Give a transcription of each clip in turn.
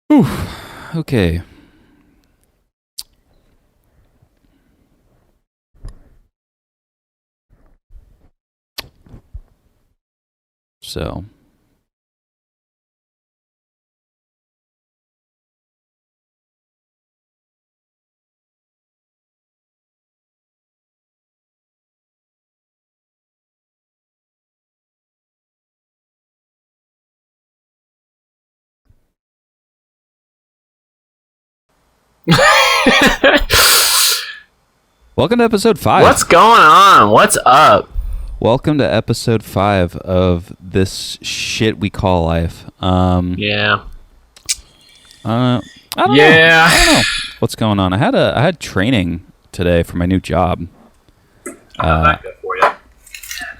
Whew. Okay. So. Welcome to episode 5. What's going on? What's up? Welcome to episode 5 of this shit we call life. Yeah. I don't know what's going on. I had training today for my new job. How'd that go for you?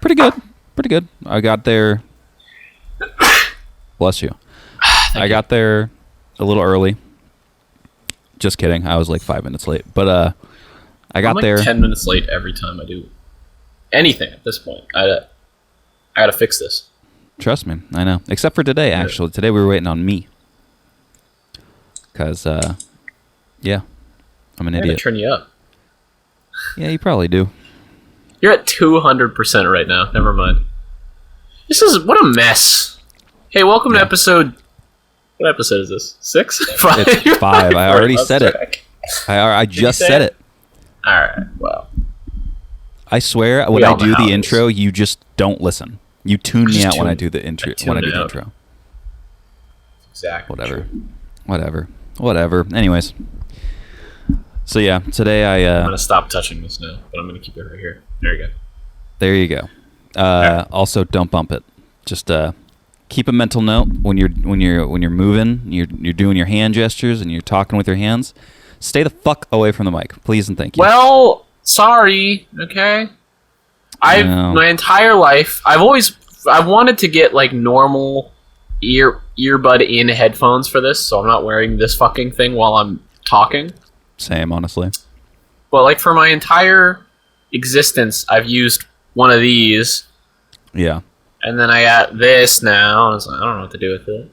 Pretty good. I got there. Bless you. I got there a little early. Just kidding. I was like 5 minutes late, but I got I'm like there 10 minutes late every time I do anything at this point. I gotta fix this. Trust me, I know. Except for today, actually. Today we were waiting on me. Because, yeah, I'm an I gotta idiot. turn you up. Yeah, you probably do. You're at 200% right now. Never mind. What a mess. Hey, welcome to episode... What episode is this? 6? 5? It's 5. I already said it. I just said it. Alright, well. I swear, when I do the intro, you just don't listen. You tune me out when I do the intro. Exactly. Whatever. Anyways. So yeah, today I'm gonna stop touching this now, but I'm gonna keep it right here. There you go. Also, don't bump it. Just keep a mental note when you're moving, you're doing your hand gestures and you're talking with your hands. Stay the fuck away from the mic, please and thank you. Well, sorry. Okay. My entire life, I've wanted to get like normal earbud in headphones for this, so I'm not wearing this fucking thing while I'm talking. Same, honestly. But like for my entire existence, I've used one of these. Yeah. And then I got this now, and I was like, I don't know what to do with it.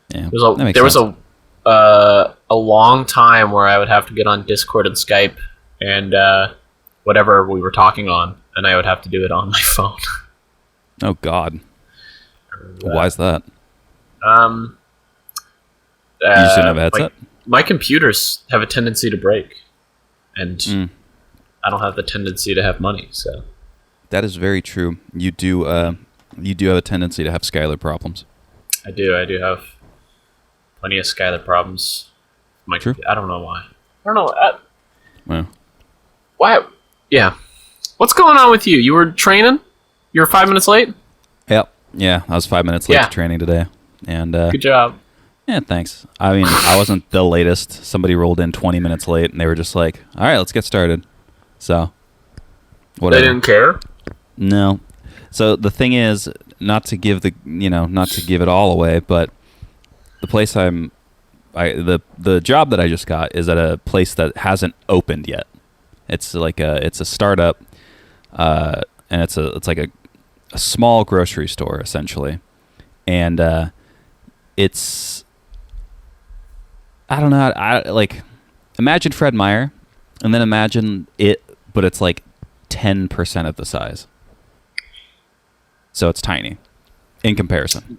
Yeah. There was a long time where I would have to get on Discord and Skype and whatever we were talking on, and I would have to do it on my phone. Oh God. Why is that? You shouldn't have a headset? My computers have a tendency to break, and I don't have the tendency to have money, so. That is very true. You do have a tendency to have skyler problems. I do have plenty of skyler problems. True. I don't know why. I don't know. Well. Why? Yeah. What's going on with you? You were training? You were 5 minutes late? Yep. Yeah, I was 5 minutes late to training today. And good job. Yeah, thanks. I mean, I wasn't the latest. Somebody rolled in 20 minutes late, and they were just like, all right, let's get started. So, whatever. They didn't care? No. So the thing is, not to give it all away, but the place the job that I just got is at a place that hasn't opened yet. It's like it's a startup, and it's like a small grocery store essentially, and it's, I don't know, imagine Fred Meyer, and then imagine it, but it's like 10% of the size. So it's tiny in comparison.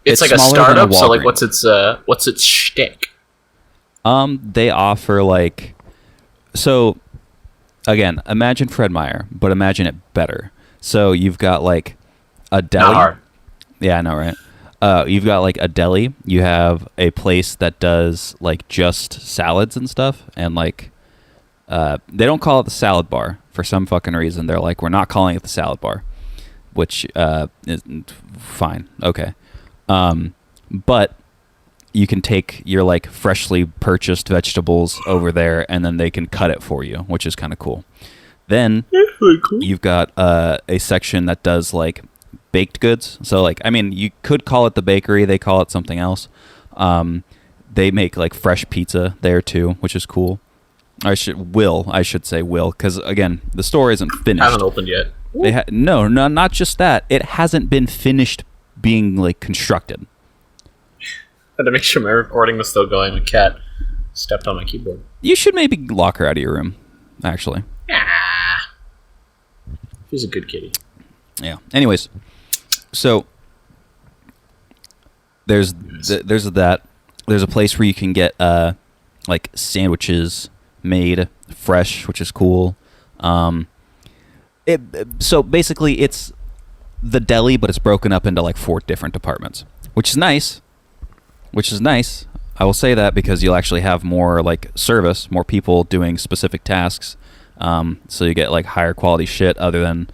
It's like a startup, so like what's its shtick? They offer so again, imagine Fred Meyer, but imagine it better. So you've got like a deli. Not hard. Yeah, I know, right? You've got like a deli. You have a place that does like just salads and stuff, and like they don't call it the salad bar for some fucking reason. They're like, we're not calling it the salad bar, which is fine, okay. But you can take your like freshly purchased vegetables over there, and then they can cut it for you, which is kind of cool. Then really cool. You've got a section that does like baked goods. So like, I mean, you could call it the bakery. They call it something else. They make like fresh pizza there too, which is cool. I should say, because again, the store isn't finished. Hasn't opened yet. No, not just that. It hasn't been finished being like constructed. Had to make sure my recording was still going. My cat stepped on my keyboard. You should maybe lock her out of your room, actually. Ah. She's a good kitty. Yeah. Anyways, so there's that. There's a place where you can get like sandwiches made fresh, which is cool. So basically, it's the deli, but it's broken up into like 4 different departments, which is nice. I will say that because you'll actually have more like service, more people doing specific tasks. So you get like higher quality shit other than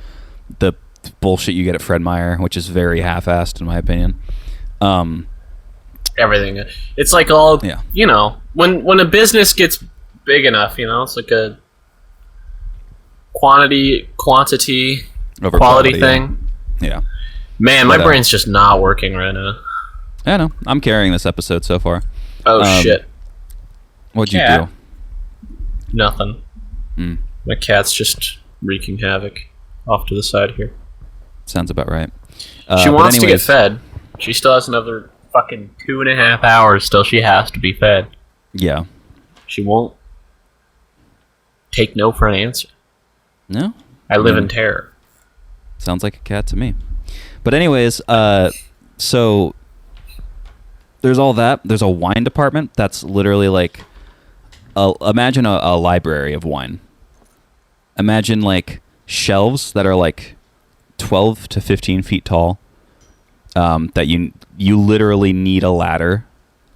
the bullshit you get at Fred Meyer, which is very half-assed in my opinion. Everything. It's like all, Yeah. you know, when a business gets big enough, you know, it's like a quantity, Over quality thing. Yeah. Man, my brain's just not working right now. I know. I'm carrying this episode so far. Oh, shit. What'd you Cat. do? Nothing. My cat's just wreaking havoc off to the side here. Sounds about right. She wants to get fed. She still has another fucking 2.5 hours till she has to be fed. Yeah. She won't take no for an answer. No? I live in terror. Sounds like a cat to me. But anyways, so there's all that. There's a wine department that's literally like, imagine a library of wine. Imagine like shelves that are like 12 to 15 feet tall. That you literally need a ladder,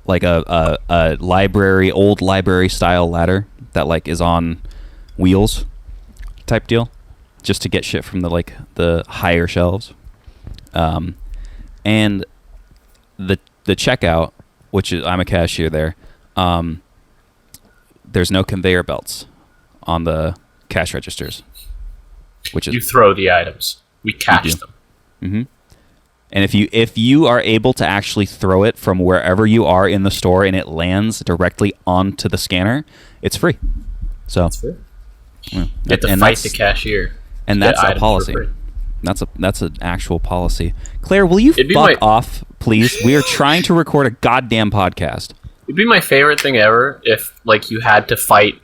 like a old library style ladder that like is on wheels type deal, just to get shit from the higher shelves. And the checkout, which is, I'm a cashier there. There's no conveyor belts on the cash registers, which is, you throw the items. We catch them. Mm-hmm. And if you are able to actually throw it from wherever you are in the store and it lands directly onto the scanner, it's free. So That's free. Yeah. You have to fight the cashier. And that's a policy. That's an actual policy. Claire, will you fuck off, please? We are trying to record a goddamn podcast. It'd be my favorite thing ever if like you had to fight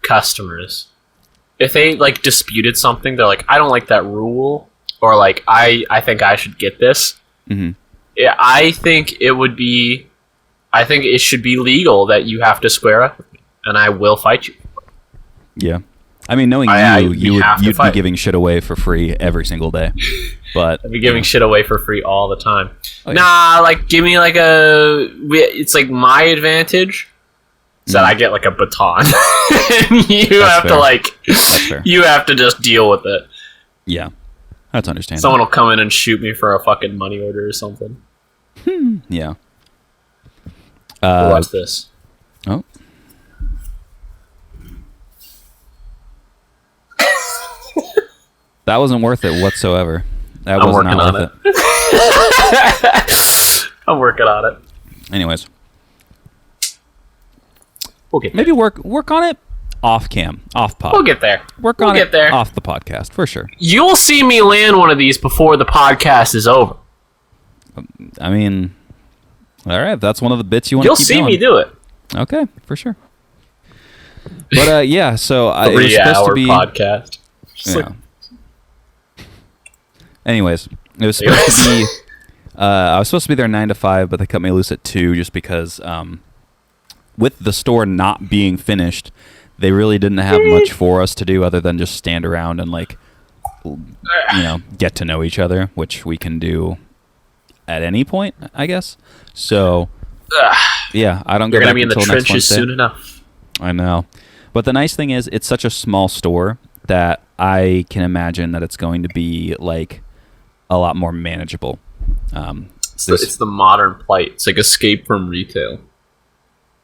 customers. If they like disputed something, they're like, I don't like that rule. Or like, I think I should get this. Mm-hmm. Yeah, I think it should be legal that you have to square up with me, and I will fight you. Yeah, I mean, knowing you'd be giving shit away for free every single day. But I'd be giving shit away for free all the time. Oh, yeah. Nah, like give me like it's like my advantage. So I get like a baton, and you have to just deal with it. Yeah. That's understandable. Someone will come in and shoot me for a fucking money order or something. Yeah. Watch this. Oh. That wasn't worth it whatsoever. That was not worth it. I'm working on it. Anyways. We'll get there. Maybe work on it off cam, off pod. We'll get there. Work on it off the podcast, for sure. You'll see me land one of these before the podcast is over. I mean, all right, if that's one of the bits you want to keep You'll see me do it. Okay, for sure. But yeah, so it was supposed to be podcast. Yeah. Anyways, it was supposed to be. I was supposed to be there 9 to 5, but they cut me loose at 2 just because, with the store not being finished, they really didn't have much for us to do other than just stand around and get to know each other, which we can do at any point, I guess. So, yeah, I don't go back until next Wednesday. You're going to be in the trenches soon enough. I know. But the nice thing is, it's such a small store that I can imagine that it's going to be like a lot more manageable. It's the modern plight. It's like escape from retail.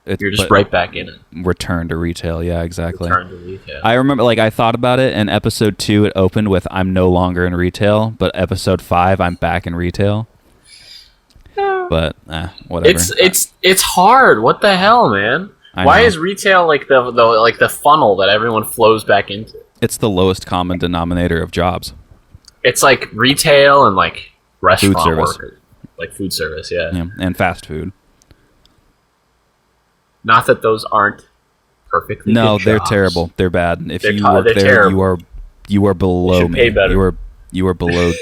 You're just right back in it. Return to retail, yeah, exactly. Return to retail. I remember, I thought about it, and episode 2, it opened with I'm no longer in retail, but episode 5, I'm back in retail. But, whatever. It's hard. What the hell, man? Why is retail like the funnel that everyone flows back into? It's the lowest common denominator of jobs. It's like retail and like restaurant food service. workers. Like food service, yeah. And fast food. Not that those aren't perfectly No, good they're jobs. terrible. They're bad. If They're you work they're there, terrible. you are below should pay me. better. You are below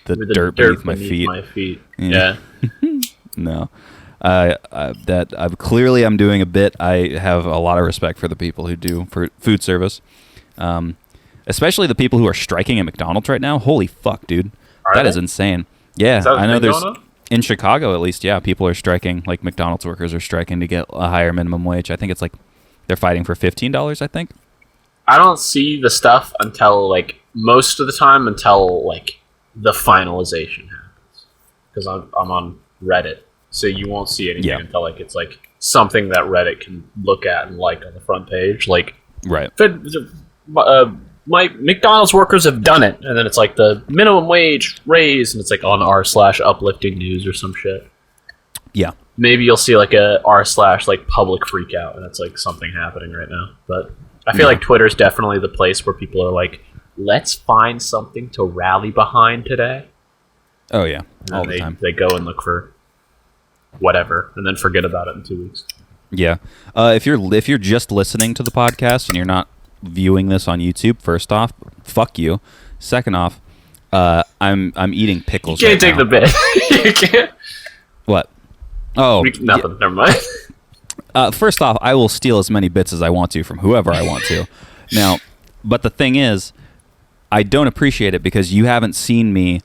the With the dirt beneath my feet. Yeah. No. Clearly I'm doing a bit. I have a lot of respect for the people who do for food service, especially the people who are striking at McDonald's right now. Holy fuck, dude, that is insane. Yeah, I know. There's in Chicago at least. Yeah, people are striking. Like McDonald's workers are striking to get a higher minimum wage. I think it's like they're fighting for $15. I think. I don't see the stuff until like most of the time until like the finalization happens because I'm on Reddit. So you won't see anything until like it's like something that Reddit can look at and like on the front page. Like, right. My McDonald's workers have done it, and then it's like the minimum wage raise, and it's like on r/uplifting news or some shit. Yeah. Maybe you'll see like a r/ like public freak out, and it's like something happening right now. But I feel like Twitter's definitely the place where people are like, let's find something to rally behind today. Oh yeah, all the time. They go and look for whatever, and then forget about it in 2 weeks. Yeah. If you're just listening to the podcast and you're not viewing this on YouTube, first off, fuck you. Second off, I'm eating pickles. You can't take the bit. You can't. What? Oh, nothing. Yeah. Never mind. First off, I will steal as many bits as I want to from whoever I want to. Now, but the thing is, I don't appreciate it because you haven't seen me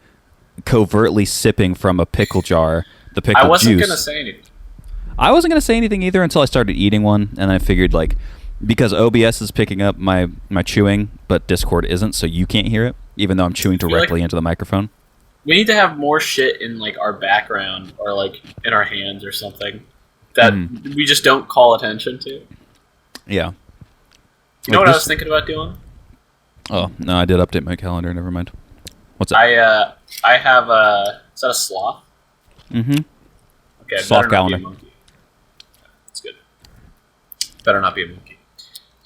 covertly sipping from a pickle jar. The pickle juice. I wasn't gonna say anything. I wasn't gonna say anything either until I started eating one, and I figured like because OBS is picking up my chewing, but Discord isn't, so you can't hear it, even though I'm chewing directly into the microphone. We need to have more shit in like our background or like in our hands or something that we just don't call attention to. Yeah. You know what I was thinking about doing? Oh no, I did update my calendar. Never mind. What's up? I have a. Is that a sloth? Mm-hmm. Okay, sloth calendar. Not be a monkey. That's good. Better not be a monkey.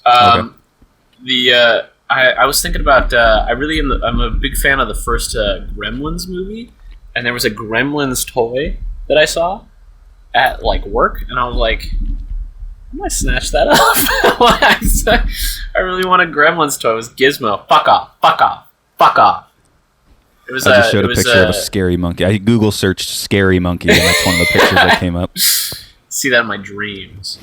Okay. I was thinking about. I'm a big fan of the first Gremlins movie, and there was a Gremlins toy that I saw at like work, and I was like, I might snatch that up. I really want a Gremlins toy. It was Gizmo. Fuck off. Fuck off. Fuck off. I just showed a picture of a scary monkey. I Google searched scary monkey, and that's one of the pictures that came up. See that in my dreams.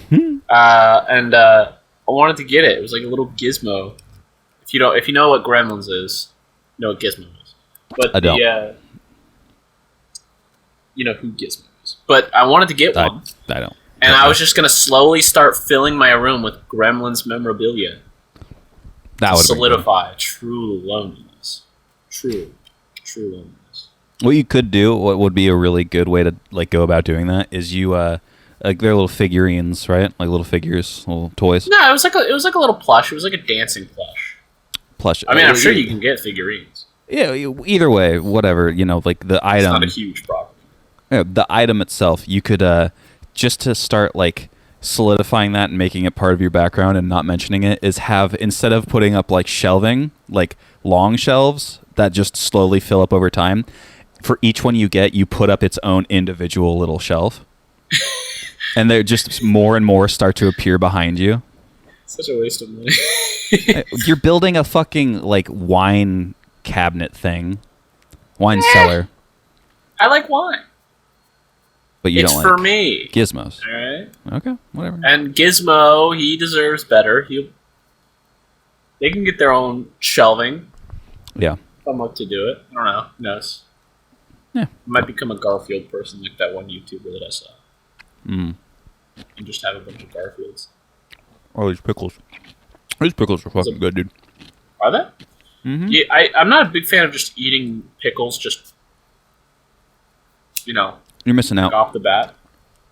I wanted to get it. It was like a little gizmo. If you know what Gremlins is, you know what Gizmo is. But I don't. You know who Gizmo is. But I wanted to get one. I don't. And I was just gonna slowly start filling my room with Gremlins memorabilia. That would solidify true loneliness. True loneliness. What you could do, what would be a really good way to like go about doing that, is you like they're little figurines, right? Like little figures, little toys. No, it was like a little plush. It was like a dancing plush. I mean, I'm sure you can get figurines. Yeah, either way, whatever, like the item. It's not a huge problem. Yeah, the item itself, you could just to start like solidifying that and making it part of your background and not mentioning it, is have, instead of putting up like shelving, like long shelves that just slowly fill up over time, for each one you get, you put up its own individual little shelf. And they're just more and more start to appear behind you. Such a waste of money. You're building a fucking like wine cabinet thing. Wine cellar. I like wine. But you don't like for me. Gizmos. Alright. Okay, whatever. And Gizmo, he deserves better. They can get their own shelving. Yeah. If I'm up to do it. I don't know. Who knows? Yeah. I might become a Garfield person like that one YouTuber that I saw. And just have a bunch of Garfields. Oh, these pickles. These pickles are fucking good, dude. Are they? Mm-hmm. Yeah, I'm not a big fan of just eating pickles just, You're missing out. Off the bat.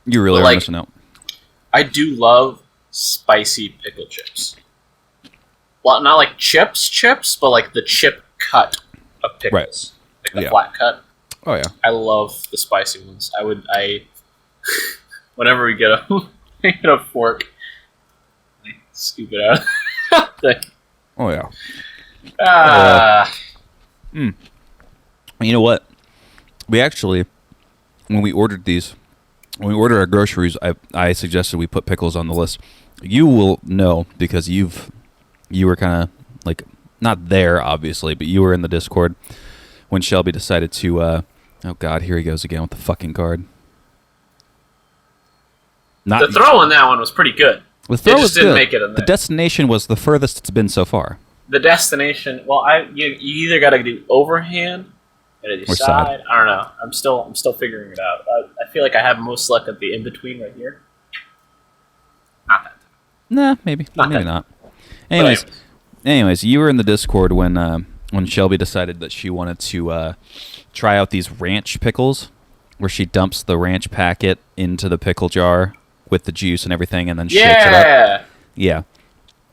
You really are missing out. I do love spicy pickle chips. Well, not like chips, but like the chip cut of pickles. Right. Like the flat cut. Oh, yeah. I love the spicy ones. Whenever we get a fork, I scoop it out. Oh, yeah. You know what? We actually, when we ordered these, when we order our groceries, I suggested we put pickles on the list. You will know because you were kind of like not there obviously, but you were in the Discord when Shelby decided to. Oh God, here he goes again with the fucking card. The throw on that one was pretty good. The throw was didn't good. make it in there. The destination was the furthest it's been so far. The destination. Well, you either got to do overhand or do side. I don't know. I'm still figuring it out. I feel like I have most luck at the in between right here. Not that. Nah, maybe not. Anyways, you were in the Discord when Shelby decided that she wanted to try out these ranch pickles, where she dumps the ranch packet into the pickle jar with the juice and everything, and then shakes it up. Yeah.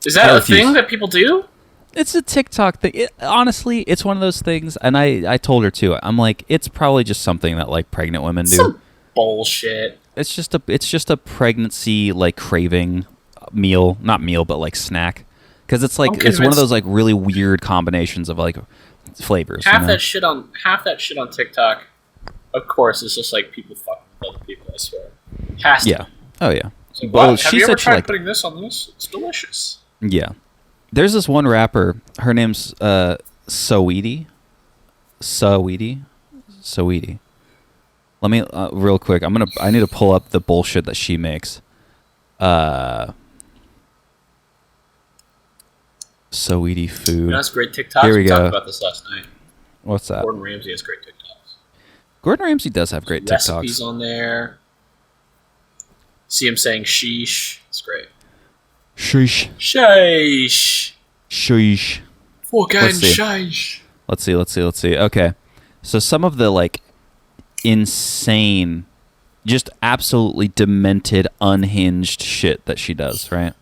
Is that a thing that people do? It's a TikTok thing. Honestly, it's one of those things, and I told her too. I'm like, it's probably just something that like pregnant women do. Some bullshit. It's just a pregnancy like craving meal, not meal, but like snack, because it's like it's one of those like really weird combinations of like flavors. Half that shit on TikTok, of course, is just like people fucking with other people. I swear. Has to. Yeah. Oh yeah. Like, well, have you ever tried putting this on this? It's delicious. Yeah. There's this one rapper. Her name's Saweetie. Let me real quick. I need to pull up the bullshit that she makes. Saweetie food. You know, that's great TikToks. Here we go. Talked about this last night. What's that? Gordon Ramsay has great TikToks. Gordon Ramsay does have great TikToks. Recipes on there. See him saying sheesh. It's great. Sheesh. Sheesh. Sheesh. Fucking sheesh. Let's see. Okay. So some of the like insane, just absolutely demented, unhinged shit that she does, right?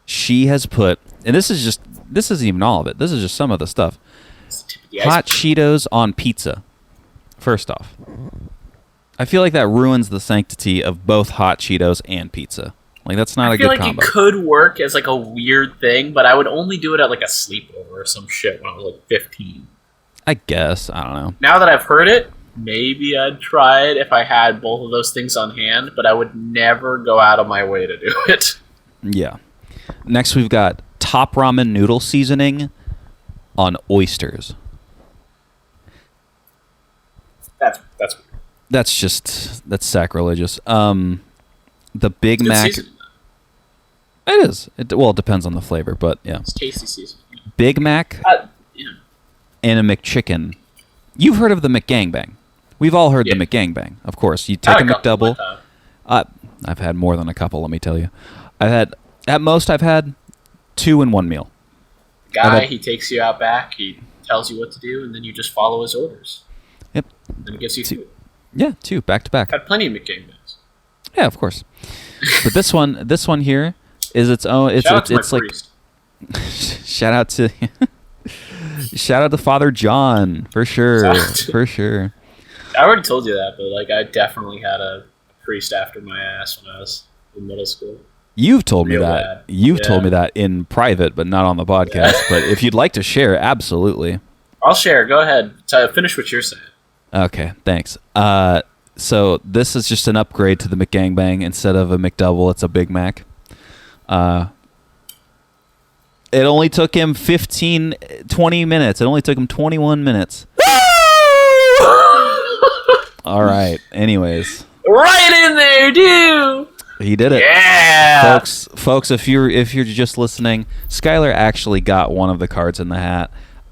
She has put, and this isn't even all of it. This is just some of the stuff. Hot Cheetos on pizza. First off, I feel like that ruins the sanctity of both hot Cheetos and pizza. Like, that's not a good combo. I feel like it could work as like a weird thing, but I would only do it at like a sleepover or some shit when I was like 15. I guess. I don't know. Now that I've heard it, maybe I'd try it if I had both of those things on hand, but I would never go out of my way to do it. Yeah. Next, we've got top ramen noodle seasoning on oysters. That's that's sacrilegious. The Big Mac. Season. It is. It depends on the flavor, but yeah. It's tasty season. Big Mac and a McChicken. You've heard of the McGangbang. We've all heard the McGangbang, of course. You take a McDouble. I've had more than a couple, let me tell you. At most, I've had 2 in one meal. He takes you out back, he tells you what to do, and then you just follow his orders. Yep. Then he gives you 2. Yeah, 2, back to back. I've had plenty of McGangbangs. Yeah, of course. But this one here is its own. It's like priest. shout out to Father John for sure, for sure. I already told you that, but like I definitely had a priest after my ass when I was in middle school. You've told me that. You've told me that in private, but not on the podcast. Yeah. But if you'd like to share, absolutely. I'll share. Go ahead. Finish what you're saying. Okay, thanks. So this is just an upgrade to the McGangbang. Instead of a McDouble, it's a Big Mac. It only took him 20 minutes. It only took him 21 minutes. All right. Anyways. Right in there, dude. He did it. Yeah. Folks, if you're just listening, Skyler actually got one of the cards in the hat.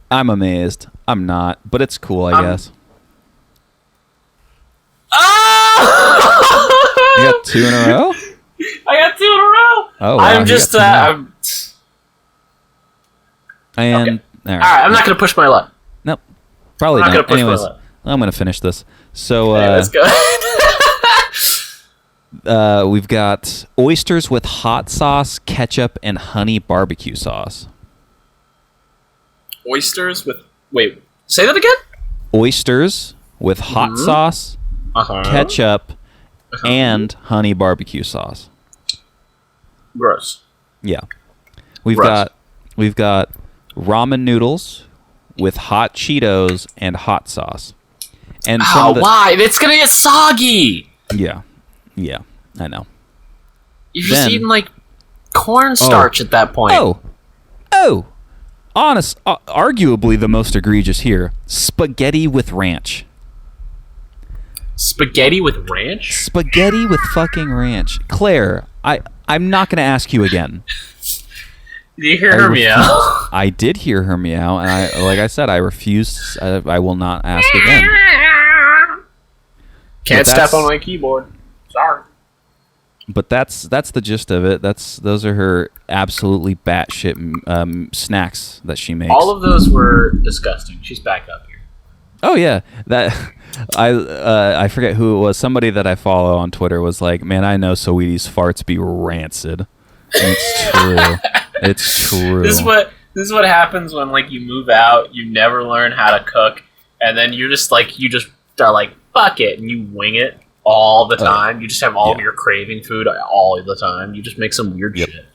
I'm amazed. I'm not, but it's cool, I guess. Oh! You got 2 in a row? I got 2 in a row. Oh, wow. I'm just I'm and okay. All right, I'm not going to push my luck. Nope. Probably not. Not. Anyways, I'm going to finish this. So let's go. We've got oysters with hot sauce, ketchup, and honey barbecue sauce. Oysters with... Wait, say that again? Oysters with hot sauce, ketchup, and honey barbecue sauce. Gross. Yeah. We've got ramen noodles with hot Cheetos and hot sauce. And why? It's going to get soggy! Yeah. Yeah, I know. You're just eating like cornstarch at that point. Arguably the most egregious here: spaghetti with ranch. Spaghetti with ranch? Spaghetti with fucking ranch. Claire, I'm not going to ask you again. Did you hear her meow? I did hear her meow, and like I said, I refuse. I will not ask again. Can't step on my keyboard. Sorry. But that's the gist of it. Those are her absolutely batshit snacks that she makes. All of those were disgusting. She's back up here. Oh yeah, that I forget who it was. Somebody that I follow on Twitter was like, "Man, I know Sweetie's farts be rancid." And it's true. It's true. This is what happens when like you move out, you never learn how to cook, and then you just are like fuck it, and you wing it all the time. You just have all of your craving food all the time. You just make some weird shit.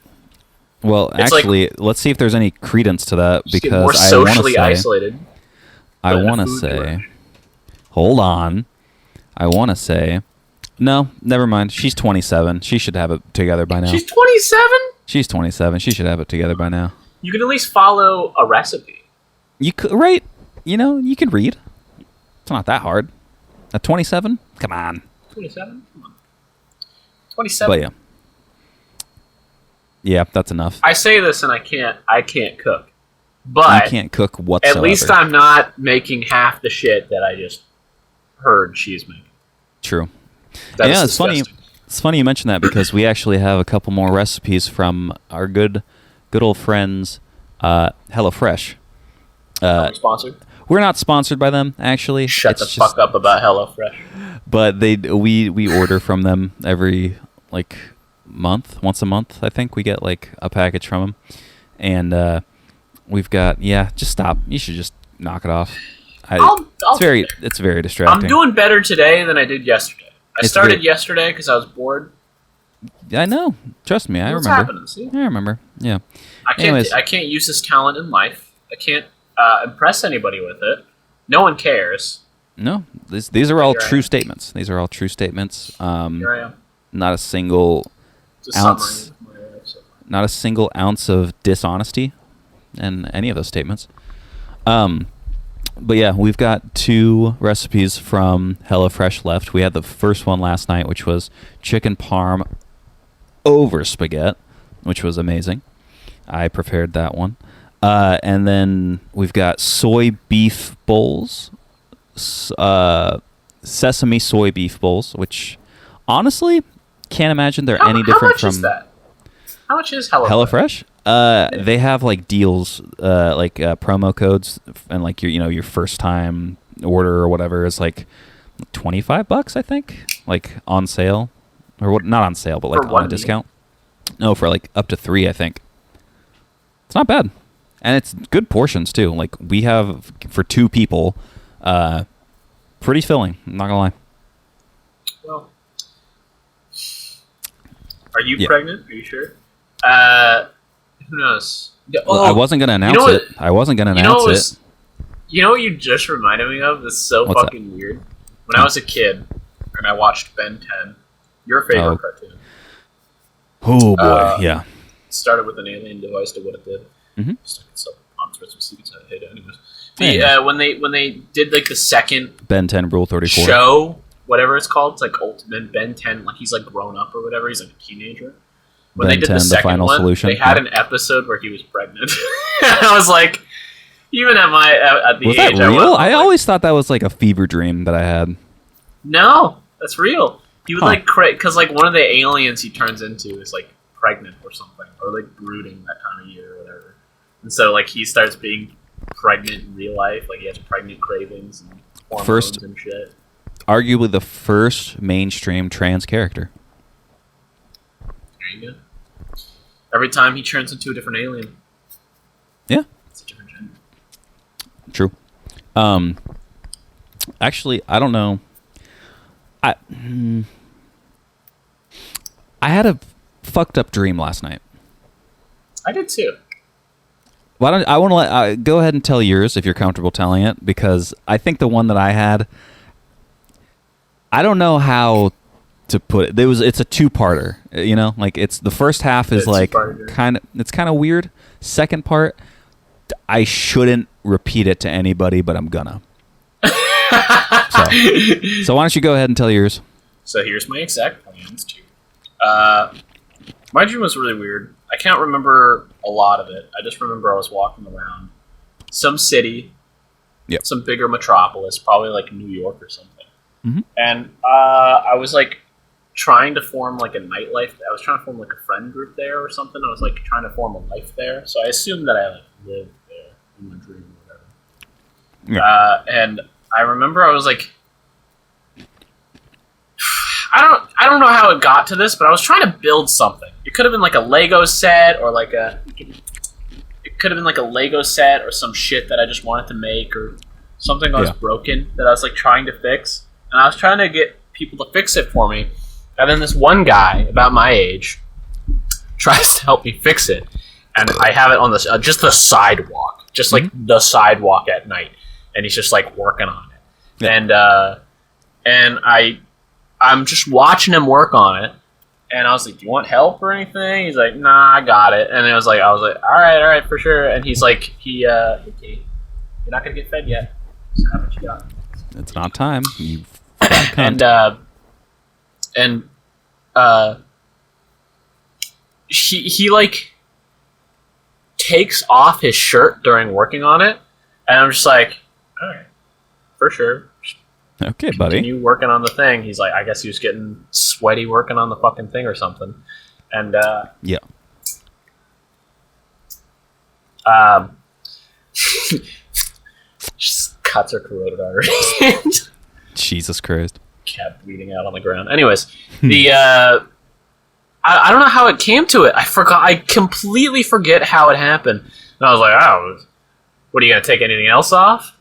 Well, it's actually, let's see if there's any credence to that because more socially isolated. I want to say, hold on. I want to say, no, never mind. She's 27. She should have it together by now. She's 27? She's 27. She should have it together by now. You can at least follow a recipe. You could, right? You know, you can read. It's not that hard. At 27? Come on. 27? Come on. 27. But yeah. Yeah, that's enough. I say this and I can't cook. But you can't cook whatsoever. At least I'm not making half the shit that I just heard she's making. True. That it's funny. It's funny you mention that because we actually have a couple more recipes from our good old friends, HelloFresh. Sponsored? We're not sponsored by them, actually. Shut the fuck up about HelloFresh. But we order from them every month, once a month. I think we get like a package from them, and we've got just stop. You should just knock it off. It's very distracting. I'm doing better today than I did yesterday. I started yesterday because I was bored. I know. Trust me, I remember. What's happening? See? I remember. Yeah. I can't use this talent in life. I can't impress anybody with it. No one cares. No, these are all true statements. These are all true statements. Here I am. Not a single ounce. Not a single ounce of dishonesty in any of those statements. But yeah, we've got 2 recipes from HelloFresh left. We had the first one last night, which was chicken parm over spaghetti, which was amazing. I prepared that one. And then we've got soy beef bowls, sesame soy beef bowls, which honestly can't imagine they're any different from. How much is that? How much is HelloFresh? They have like deals, promo codes, and like your first time order or whatever is like $25, I think, like on sale, or what? Not on sale, but like on a discount. No, for like up to 3, I think. It's not bad, and it's good portions too. Like we have for 2 people, pretty filling. I'm not gonna lie. Well, are you pregnant? Are you sure? Who knows? I wasn't gonna announce it. I wasn't gonna announce it. You know what you just reminded me of? That's so fucking weird. When I was a kid and I watched Ben 10, your favorite cartoon. Oh boy, yeah. It started with an alien device to what it did. Mm-hmm. When they did like the second Ben 10 Rule 34 show, whatever it's called, it's like Ultimate Ben 10. Like he's like grown up or whatever. He's like a teenager. When Ben they did 10, the second final one, solution. they had an episode where he was pregnant. I was like, even at the was age, that real? I always thought that was like a fever dream that I had. No, that's real. He would because like one of the aliens he turns into is like pregnant or something, or like brooding that time of year or whatever. And so like he starts being pregnant in real life, like he has pregnant cravings and hormones and shit. Arguably the first mainstream trans character. There you go. Every time he turns into a different alien. Yeah. It's a different gender. True. Actually, I don't know. I had a fucked up dream last night. I did too. I want to go ahead and tell yours if you're comfortable telling it, because I think the one that I had, I don't know how to put it. It's a two-parter. Like it's the first half is like kind of weird. Second part, I shouldn't repeat it to anybody, but I'm gonna. So why don't you go ahead and tell yours? So here's my exact plans too. My dream was really weird. I can't remember a lot of it. I just remember I was walking around some city, some bigger metropolis, probably like New York or something. Mm-hmm. And I was like trying to form like a nightlife. I was trying to form like a friend group there or something. I was like trying to form a life there. So I assumed that I like lived there in my dream or whatever. Yeah. And I remember I was like, I don't know how it got to this, but I was trying to build something. It could have been like a Lego set or it could have been like a Lego set or some shit that I just wanted to make or something that was broken that I was like trying to fix. And I was trying to get people to fix it for me. And then this one guy about my age tries to help me fix it. And I have it on this just the sidewalk, just like the sidewalk at night. And he's just like working on it. Yeah. And I'm just watching him work on it, and I was like, "Do you want help or anything?" He's like, "Nah, I got it." And I was like, "All right, for sure." And he's like, "Okay, you're not gonna get fed yet. So how much you got?" It's not time. You and he like takes off his shirt during working on it, and I'm just like, "All right, for sure." Okay, buddy. Continue working on the thing. He's like, I guess he was getting sweaty working on the fucking thing or something. And, just cuts her carotid artery. Jesus Christ. Kept bleeding out on the ground. Anyways, I don't know how it came to it. I completely forget how it happened. And I was like, what, are you going to take anything else off?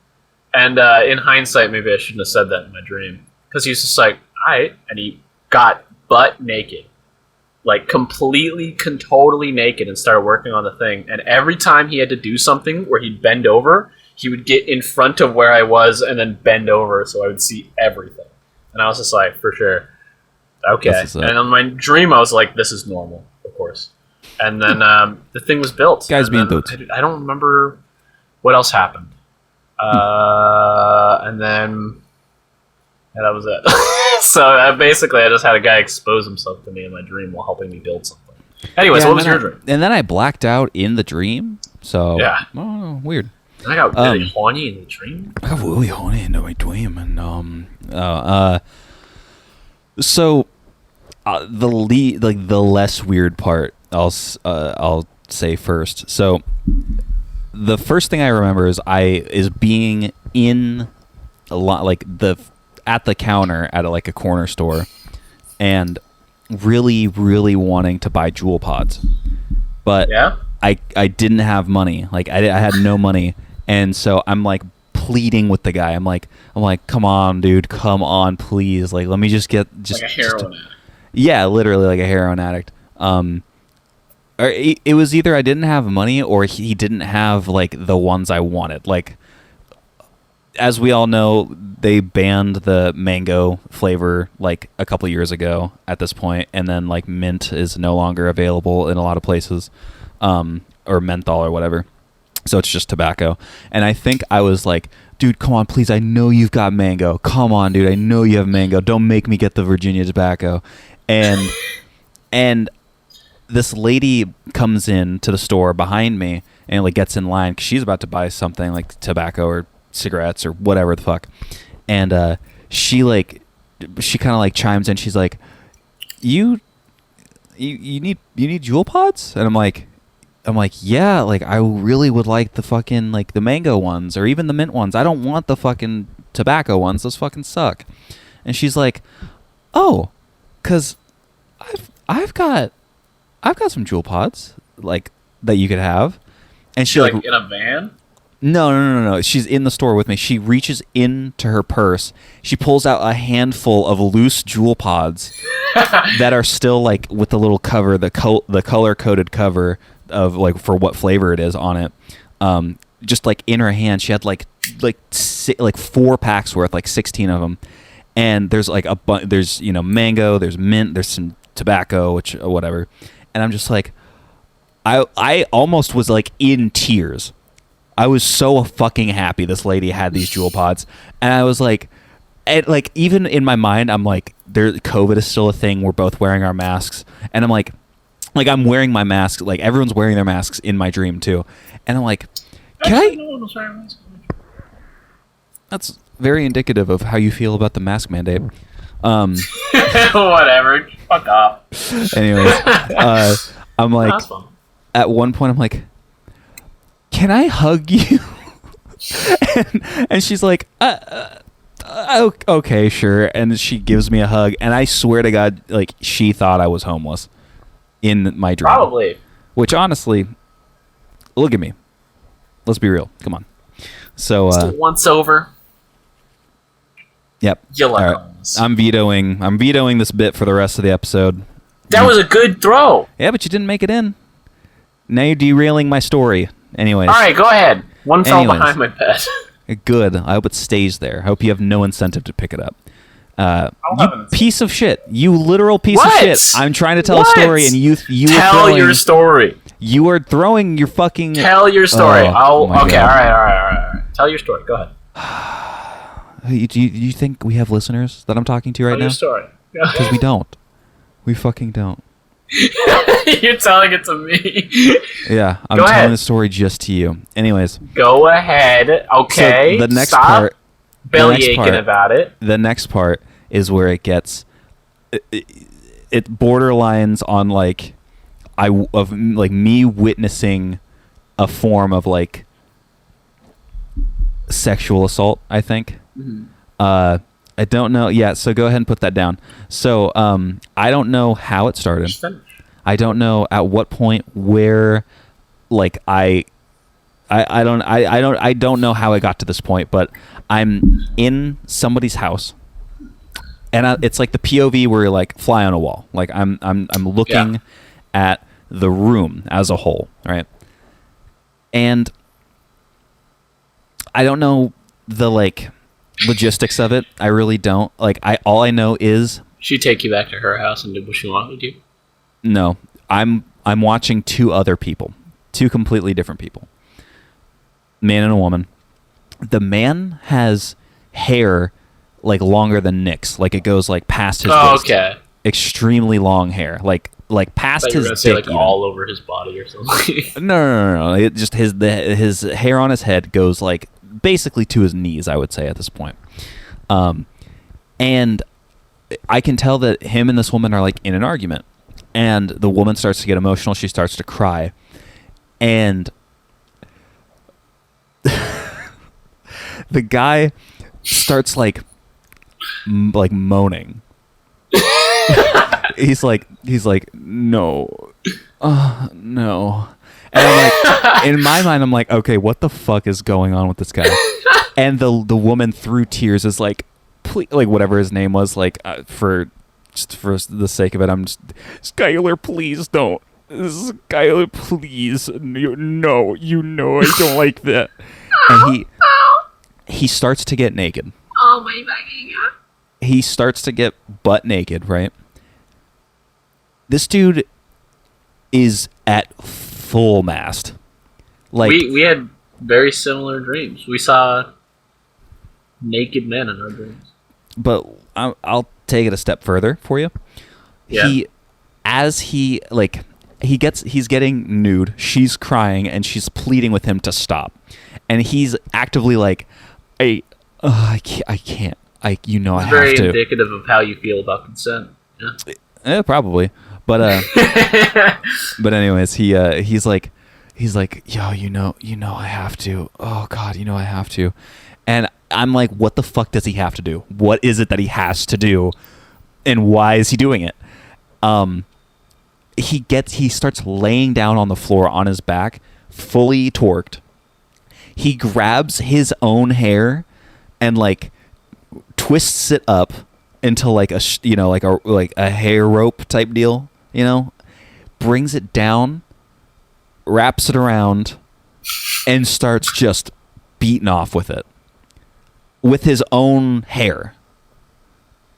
And in hindsight, maybe I shouldn't have said that in my dream. Because he was just like, all right. And he got butt naked. Like, completely, totally naked and started working on the thing. And every time he had to do something where he'd bend over, he would get in front of where I was and then bend over so I would see everything. And I was just like, for sure. Okay. And in my dream, I was like, this is normal, of course. And then the thing was built. Guys being built. I don't remember what else happened. And then that was it. So basically I just had a guy expose himself to me in my dream while helping me build something. Anyways, what was your dream? And then I blacked out in the dream. So weird. And I got really horny in the dream. I got really horny in my dream, and so the less weird part I'll say first. So the first thing I remember is being in a lot at the counter at a corner store, and really, really wanting to buy Jewel Pods, but I didn't have money. Like I had no money, and so I'm like pleading with the guy. I'm like, come on, dude, come on, please. Like, let me just like a heroin addict. Yeah, literally like a heroin addict. Or it was either I didn't have money or he didn't have like the ones I wanted. Like, as we all know, they banned the mango flavor like a couple of years ago at this point, and then like mint is no longer available in a lot of places, or menthol or whatever. So it's just tobacco. And I think I was like, dude, come on, please. I know you've got mango. Come on, dude. I know you have mango. Don't make me get the Virginia tobacco. And this lady comes in to the store behind me and like gets in line because she's about to buy something like tobacco or cigarettes or whatever the fuck. And she kind of like chimes in. She's like, you need Jewel Pods? And I'm like, yeah, like I really would like the fucking like the mango ones or even the mint ones. I don't want the fucking tobacco ones. Those fucking suck. And she's like, oh, cause I've got some Jewel Pods like that you could have. And she like in a van? No. She's in the store with me. She reaches into her purse. She pulls out a handful of loose Jewel Pods that are still like with the little cover, the color coded cover of like for what flavor it is on it. Just like in her hand, she had like 4 packs worth, like 16 of them. and there's like there's mango, there's mint, there's some tobacco, which whatever, and I'm just like, I almost was like in tears. I was so fucking happy this lady had these Juul pods, and I was like, even in my mind, I'm like, COVID is still a thing. We're both wearing our masks, and I'm like I'm wearing my mask. Like everyone's wearing their masks in my dream too, and I'm like, That's very indicative of how you feel about the mask mandate. Whatever. Fuck off. Anyways, I'm like, at one point, I'm like, can I hug you? and she's like, okay, sure. And she gives me a hug, and I swear to God, like she thought I was homeless in my dream. Probably. Which honestly, look at me. Let's be real. Come on. So once over. Yep. You like right. I'm vetoing this bit for the rest of the episode. That was a good throw. Yeah, but you didn't make it in. Now you're derailing my story. Anyways. All right, go ahead. One fell behind my bed. Good. I hope it stays there. I hope you have no incentive to pick it up. You piece of shit. You literal piece of shit. I'm trying to tell a story, and you tell your story. You are throwing your fucking. Tell your story. Okay. All right. Tell your story. Go ahead. Do you think we have listeners that I'm talking to right now? Tell your story. Because we don't. We fucking don't. You're telling it to me. Yeah, I'm telling the story just to you. Anyways. Go ahead. Okay. So the next Stop part. Belly aching about it. The next part is where it gets. It borderlines on me witnessing a form of like sexual assault. I think. Mm-hmm. I don't know. Yeah, so go ahead and put that down. So I don't know how it started. I don't know at what point where, like I don't know how I got to this point, but I'm in somebody's house, and it's like the POV where you're like fly on a wall. Like I'm looking at the room as a whole, right? And I don't know the logistics of it. I really don't. All I know is she take you back to her house and did what she wanted to do. No, I'm watching two other people, two completely different people, man and a woman. The man has hair longer than Nick's, it goes past his wrist. Okay. Extremely long hair, past his dick, all over his body or something. No. It just his hair on his head goes basically to his knees, I would say at this point. And I can tell that him and this woman are in an argument, and the woman starts to get emotional. She starts to cry, and the guy starts moaning. he's like no, no. And I'm in my mind, I'm like, okay, what the fuck is going on with this guy? And the woman through tears is please, whatever his name was, for the sake of it, I'm just, Skyler, please don't. Skyler, please, no, I don't like that. And he starts to get naked. Oh my fucking God. He starts to get butt naked, right? This dude is at full mast. We had very similar dreams. We saw naked men in our dreams. But I'll take it a step further for you. Yeah. He's getting nude. She's crying and she's pleading with him to stop, and he's actively I can't. I have to. Very indicative of how you feel about consent. Yeah, probably. But but anyways, he's like, yo, I have to. Oh God, I have to. And I'm like, what the fuck does he have to do? What is it that he has to do? And why is he doing it? He starts laying down on the floor on his back, fully torqued. He grabs his own hair and twists it up into a hair rope type deal, brings it down, wraps it around, and starts just beating off with it with his own hair.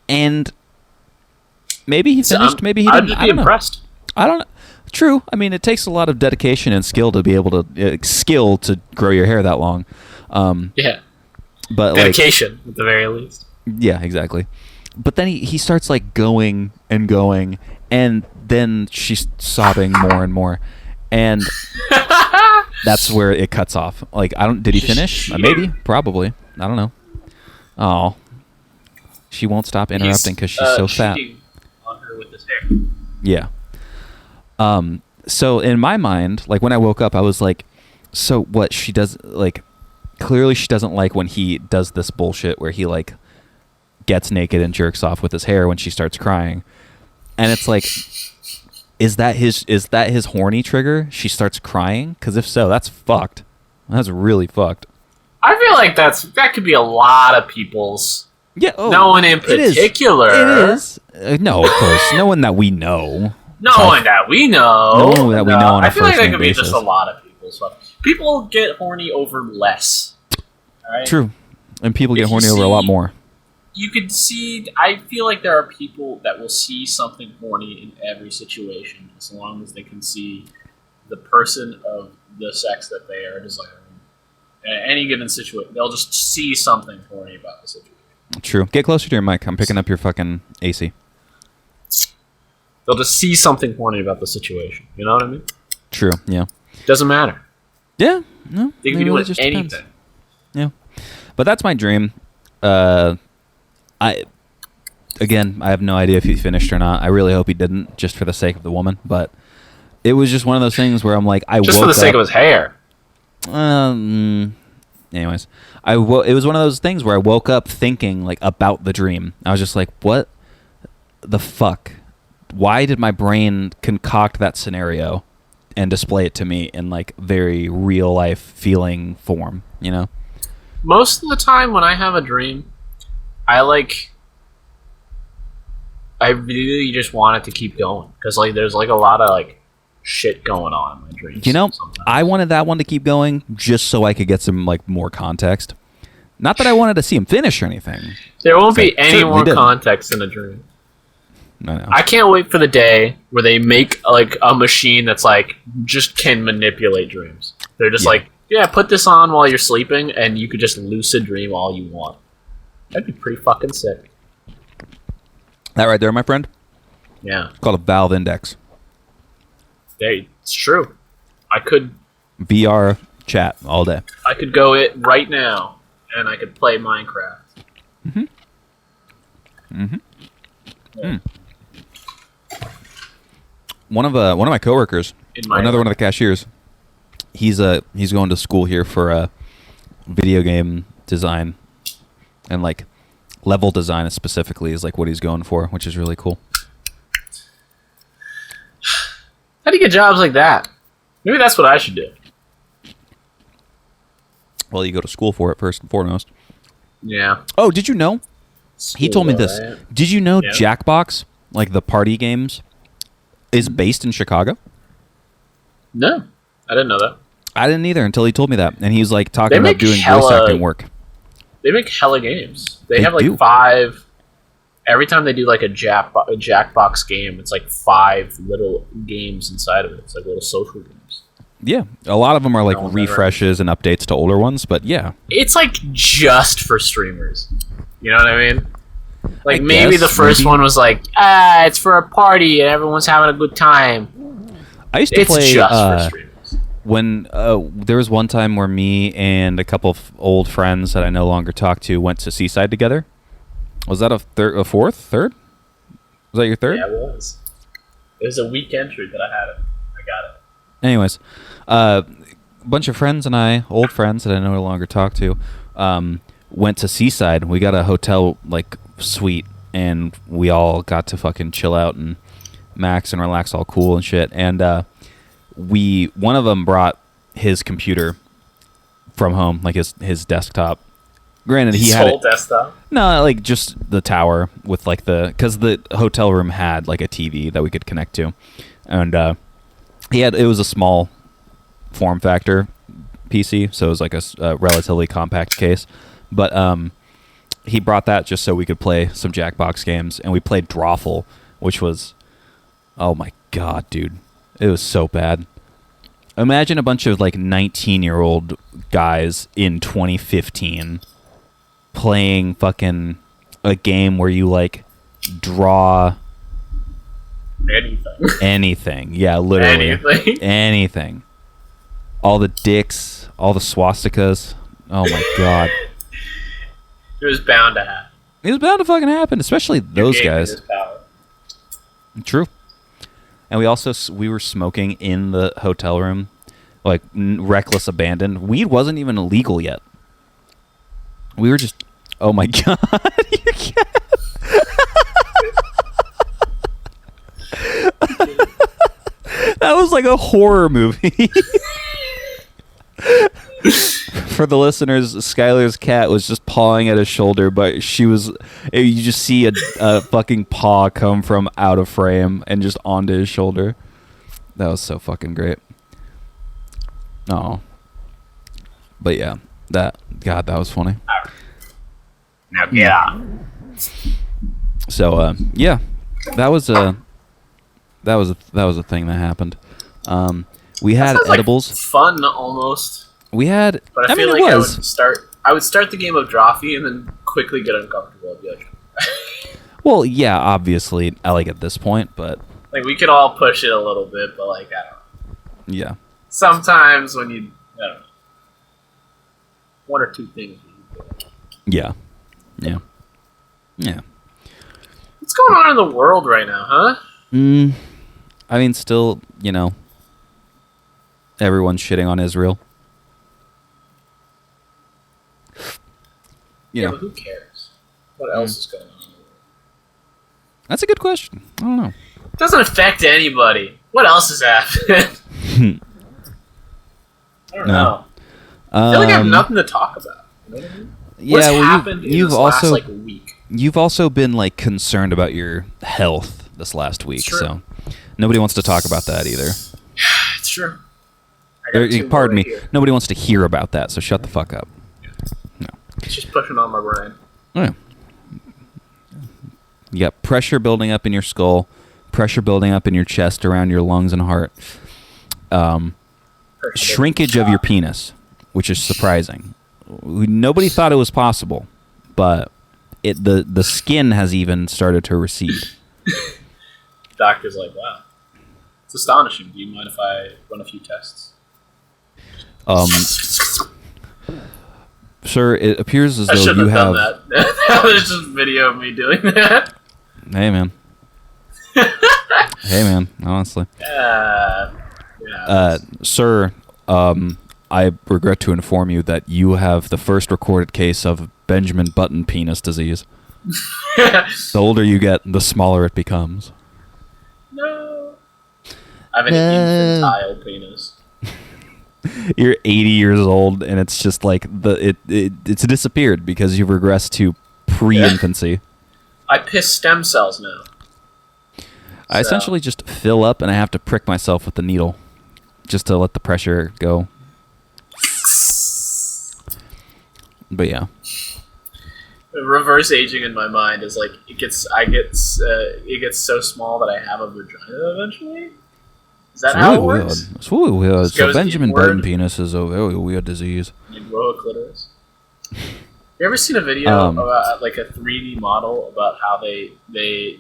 And maybe he finished, maybe he didn't. I'd be impressed. I don't know. True. I mean, it takes a lot of dedication and skill to be able to grow your hair that long. Yeah. But dedication, at the very least. Yeah, exactly. But then he starts like going, and then she's sobbing more and more, and that's where it cuts off. Like, did he finish? Maybe, probably. I don't know. Oh, she won't stop interrupting because she's so fat. On her with his hair. Yeah. So in my mind, like when I woke up, I was like, so what she does, like, clearly she doesn't like when he does this bullshit where he like gets naked and jerks off with his hair when she starts crying. And it's like, is that his horny trigger? She starts crying? Because if so, that's fucked. That's really fucked. I feel like that could be a lot of people's. Yeah. Oh, no one in particular. It is. No, of course. No one that we know. No one that we know. No one that we know on a I feel like that first-name could be basis. just a lot of people's. People get horny over less. Right? True. And people get horny over a lot more. You could see. I feel like there are people that will see something horny in every situation, as long as they can see the person of the sex that they are desiring. In any given situation, they'll just see something horny about the situation. True. Get closer to your mic. I'm picking up your fucking AC. They'll just see something horny about the situation. You know what I mean? True. Yeah. Doesn't matter. Yeah. No. They can be doing anything. Depends. Yeah. But that's my dream. I have no idea if he finished or not. I really hope he didn't, just for the sake of the woman. But it was just one of those things where I'm like, just for the sake of his hair. Anyways, it was one of those things where I woke up thinking like about the dream. I was just like, what the fuck? Why did my brain concoct that scenario and display it to me in like very real life feeling form, you know? Most of the time when I have a dream, I really just want it to keep going, because like there's like a lot of like shit going on in my dreams. You know, sometimes. I wanted that one to keep going just so I could get some like more context. Not that I wanted to see him finish or anything. There won't be any more context in a dream. No. I can't wait for the day where they make like a machine that's like just can manipulate dreams. They're just like, yeah, put this on while you're sleeping, and you could just lucid dream all you want. That'd be pretty fucking sick. That right there, my friend? Yeah. It's called a valve index. Hey, it's true. I could VR chat all day. I could go it right now, and I could play Minecraft. Yeah. One of my coworkers, another one of the cashiers, he's going to school here for video game design, and like level design specifically is like what he's going for, which is really cool. How do you get jobs like that? Maybe that's what I should do. Well, you go to school for it first and foremost. Yeah. Oh, did you know? He told me this. Right? Did you know Jackbox, like the party games, is based in Chicago? No, I didn't know that. I didn't either until he told me that. And he's like talking about doing voice acting work. They make hella games. They have like 5. Every time they do like a Jackbox game, it's like 5 little games inside of it. It's like little social games. Yeah, a lot of them are like refreshes and updates to older ones, but yeah. It's like just for streamers. You know what I mean? Like maybe the first one was like, it's for a party and everyone's having a good time. I used to play just for streamers. When there was one time where me and a couple of old friends that I no longer talk to went to Seaside together. Was that a fourth, third? Was that your third? Yeah, it was. It was a weak entry that I had it. I got it. Anyways, a bunch of friends and I, old friends that I no longer talk to, went to Seaside. We got a hotel like suite, and we all got to fucking chill out and max and relax, all cool and shit. And one of them brought his computer from home, like his desktop. Granted, he had whole desktop. No, like just the tower with like because the hotel room had like a TV that we could connect to, and it was a small form factor PC, so it was like a relatively compact case. But he brought that just so we could play some Jackbox games, and we played Drawful, which was, oh my god, dude, it was so bad. Imagine a bunch of like 19-year-old guys in 2015 playing fucking a game where you like draw anything. Yeah, literally anything. All the dicks, all the swastikas. Oh my god. It was bound to happen. It was bound to fucking happen, especially those guys. True. And we were smoking in the hotel room, like reckless abandon. Weed wasn't even illegal yet. We were just, oh my god. That was like a horror movie. For the listeners, Skyler's cat was just pawing at his shoulder, but you just see a fucking paw come from out of frame and just onto his shoulder. That was so fucking great. Oh. But yeah, that was funny. Now get out. So yeah, that was a thing that happened. We had edibles. Like fun almost. We had. But I feel like I would start the game of Drawfee and then quickly get uncomfortable. I'd be like, well, yeah, obviously, I like at this point, but like we could all push it a little bit, but like I don't know. Yeah. Sometimes when you, I don't know, one or two things. Yeah. What's going on in the world right now, huh? I mean, still, everyone's shitting on Israel. Yeah, but who cares? What else is going on in the world? That's a good question. I don't know. It doesn't affect anybody. What else has happened? I don't know. I feel like I have nothing to talk about. You know what I mean? What's happened in this last week? You've also been like concerned about your health this last week, so nobody wants to talk about that either. It's true. Pardon me. Nobody wants to hear about that, so shut the fuck up. No. It's just pushing on my brain. Oh, yeah. You got pressure building up in your skull, pressure building up in your chest around your lungs and heart. Shrinkage of your penis, which is surprising. Nobody thought it was possible, but the skin has even started to recede. Doctor's like, wow. It's astonishing. Do you mind if I run a few tests? Sir, it appears as though you have... done that. There's just video of me doing that. Hey, man. Honestly. Sir, I regret to inform you that you have the first recorded case of Benjamin Button penis disease. The older you get, the smaller it becomes. No. I have an infantile penis. You're 80 years old, and it's just like it's disappeared because you've regressed to pre-infancy. I piss stem cells now. I essentially just fill up, and I have to prick myself with the needle just to let the pressure go. But yeah. The reverse aging in my mind is like it gets so small that I have a vagina eventually. Is that how it works? It's really weird. So Benjamin Button penis is a very weird disease. You grow a clitoris. You ever seen a video about like a 3D model about how they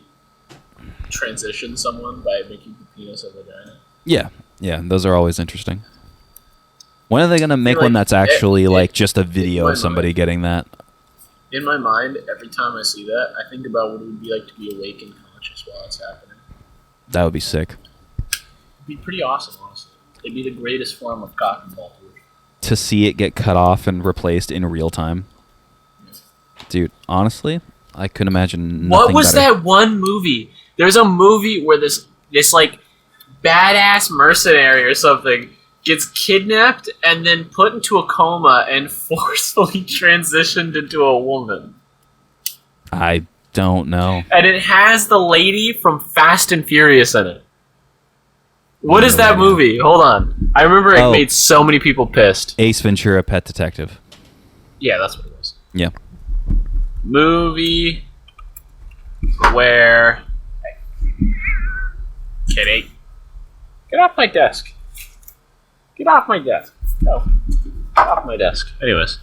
transition someone by making the penis a vagina? Yeah, those are always interesting. When are they gonna make one that's actually like just a video of somebody getting that? In my mind, every time I see that, I think about what it would be like to be awake and conscious while it's happening. That would be sick. It'd be pretty awesome, honestly. It'd be the greatest form of cock and ball torture. To see it get cut off and replaced in real time. Yeah. Dude, honestly, I couldn't imagine nothing What was better. that one movie? There's a movie where this like badass mercenary or something gets kidnapped and then put into a coma and forcefully transitioned into a woman. I don't know. And it has the lady from Fast and Furious in it. What is that movie? Hold on. I remember it made so many people pissed. Ace Ventura, Pet Detective. Yeah, that's what it was. Yeah. movie where... Kitty. Get off my desk. Get off my desk. No. Get off my desk. Anyways.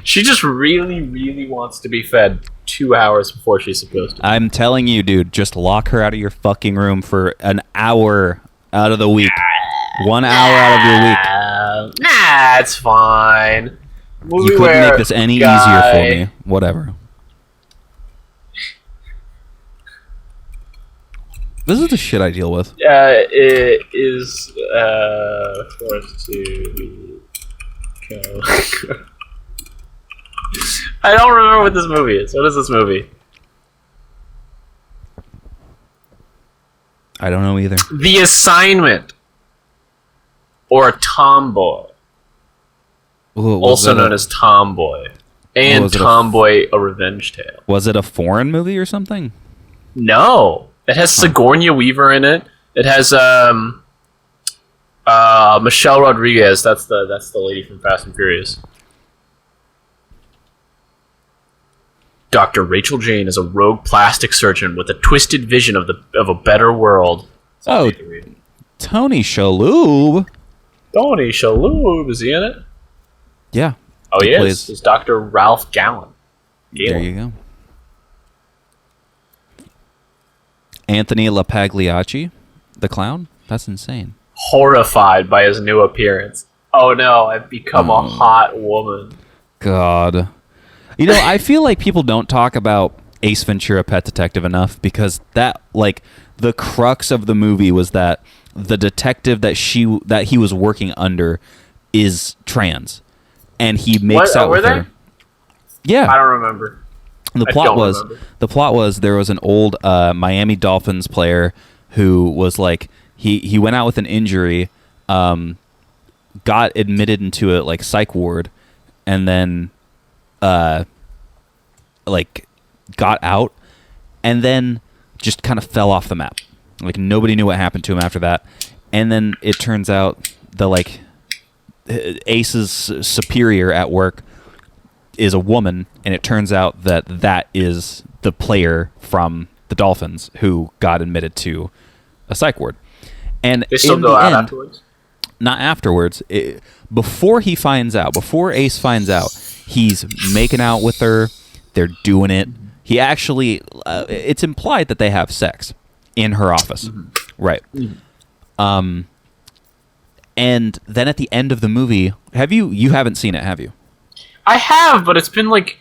She just really, really wants to be fed 2 hours before she's supposed to. I'm telling you, dude, just lock her out of your fucking room for an hour out of the week. 1 hour out of your week. Nah, it's fine. You couldn't make this any easier for me. Whatever. This is the shit I deal with. It is forced to go. I don't remember what this movie is. What is this movie? I don't know either. The Assignment. Or Tomboy. Ooh, also known as Tomboy. And Tomboy, A Revenge Tale. Was it a foreign movie or something? No. It has Sigourney Weaver in it. It has Michelle Rodriguez. That's the lady from Fast and Furious. Dr. Rachel Jane is a rogue plastic surgeon with a twisted vision of a better world. Oh, Tony Shalhoub. Tony Shalhoub, is he in it? Yeah. Oh, he is. He's Dr. Ralph Galen. There you go. Anthony LaPagliacci, the clown? That's insane. Horrified by his new appearance. Oh no, I've become a hot woman. God. You know, I feel like people don't talk about Ace Ventura: Pet Detective enough because that, like, the crux of the movie was that the detective that he was working under is trans, and he makes out with her. Yeah, I don't remember. The plot was there was an old Miami Dolphins player who was like he went out with an injury, got admitted into a like psych ward, and then like got out, and then just kind of fell off the map. Like nobody knew what happened to him after that, and then it turns out the like Ace's superior at work is a woman, and it turns out that is the player from the Dolphins who got admitted to a psych ward. And they still go out afterwards? Not afterwards. Before Ace finds out, he's making out with her. They're doing it. He actually, it's implied that they have sex in her office. Mm-hmm. Right. Mm-hmm. And then at the end of the movie, you haven't seen it, have you? I have, but it's been like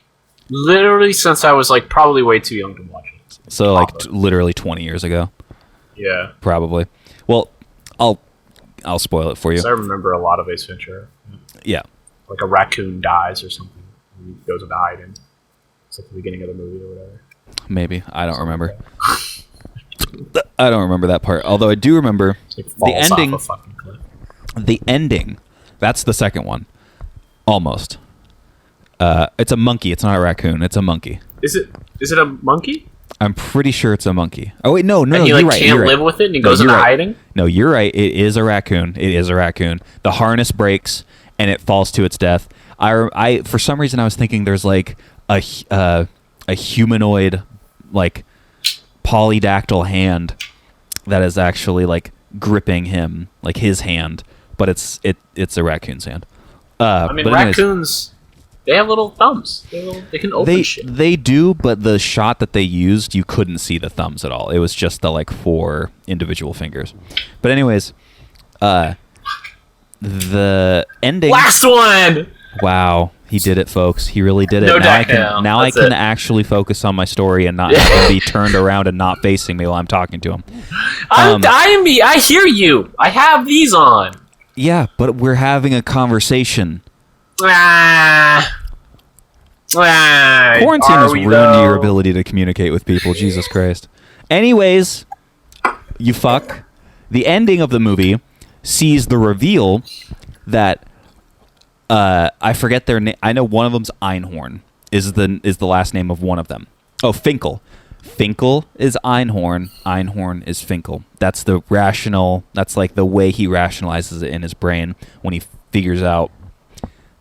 literally since I was like probably way too young to watch it. So like literally 20 years ago. Yeah. Probably. Well, I'll spoil it for you. I remember a lot of Ace Ventura. Yeah. Like a raccoon dies or something. And he goes into hiding. It's like the beginning of the movie or whatever. Maybe. I don't remember. I don't remember that part. Although I do remember the ending. Off a fucking cliff. The ending. That's the second one. Almost. It's a monkey. It's not a raccoon. It's a monkey. Is it a monkey? I'm pretty sure it's a monkey. Oh wait, no, and he, you're like, right. Can't live with it, and he goes into hiding. No, you're right. It is a raccoon. It is a raccoon. The harness breaks and it falls to its death. I for some reason I was thinking there's like a humanoid like polydactyl hand that is actually like gripping him, like his hand, but it's a raccoon's hand. I mean, raccoons. They have little thumbs. They can open shit. They do, but the shot that they used, you couldn't see the thumbs at all. It was just the like 4 individual fingers. But anyways, the ending. Last one. Wow, he did it, folks. He really did it. No now I can actually focus on my story and not have him be turned around and not facing me while I'm talking to him. I hear you. I have these on. Yeah, but we're having a conversation. Quarantine has ruined your ability to communicate with people. Jesus Christ. Anyways, you fuck. The ending of the movie sees the reveal that I forget their name. I know one of them's Einhorn is the last name of one of them. Oh, Finkel. Finkel is Einhorn. Einhorn is Finkel. That's the rational. That's like the way he rationalizes it in his brain when he figures out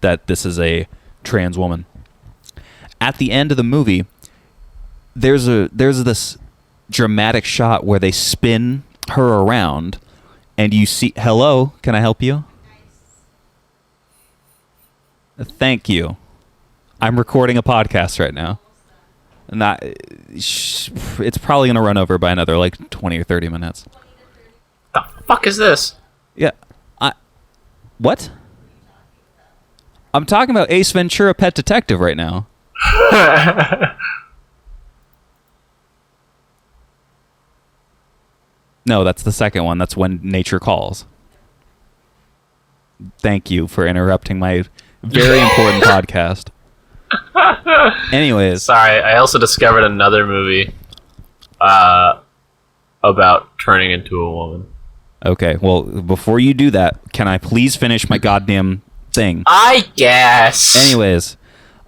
that this is a trans woman. At the end of the movie, there's this dramatic shot where they spin her around, and you see. Hello, can I help you? Thank you. I'm recording a podcast right now. Not, it's probably gonna run over by another like 20 or 30 minutes. The fuck is this? Yeah, what? I'm talking about Ace Ventura: Pet Detective right now. No, that's the second one. That's When Nature Calls. Thank you for interrupting my very important podcast. Anyways. Sorry, I also discovered another movie about turning into a woman. Okay, well, before you do that, can I please finish my goddamn thing? I guess. Anyways,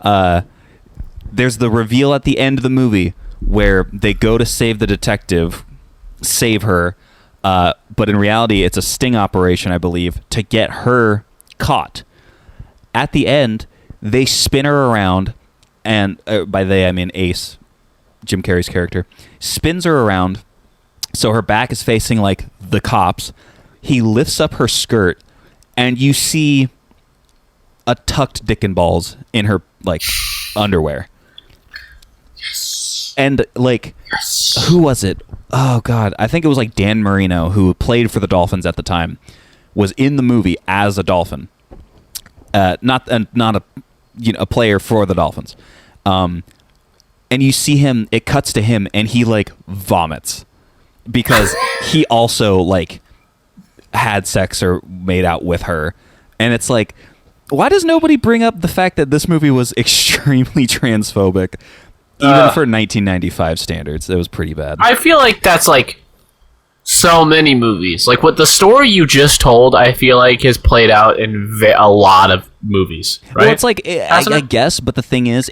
there's the reveal at the end of the movie where they go to save the detective, save her, but in reality it's a sting operation, I believe, to get her caught. At the end, they spin her around, and by they I mean Ace, Jim Carrey's character, spins her around so her back is facing like the cops. He lifts up her skirt, and you see a tucked dick and balls in her like underwear. Yes. And like, yes. Who was it? Oh god, I think it was like Dan Marino, who played for the Dolphins at the time, was in the movie as a dolphin. Not a player for the Dolphins. And you see him, it cuts to him, and he like vomits because he also like had sex or made out with her. And it's like, why does nobody bring up the fact that this movie was extremely transphobic, even for 1995 standards? It was pretty bad. I feel like that's like so many movies. Like what the story you just told, I feel like has played out in a lot of movies. Right? Well, it's like I guess, but the thing is,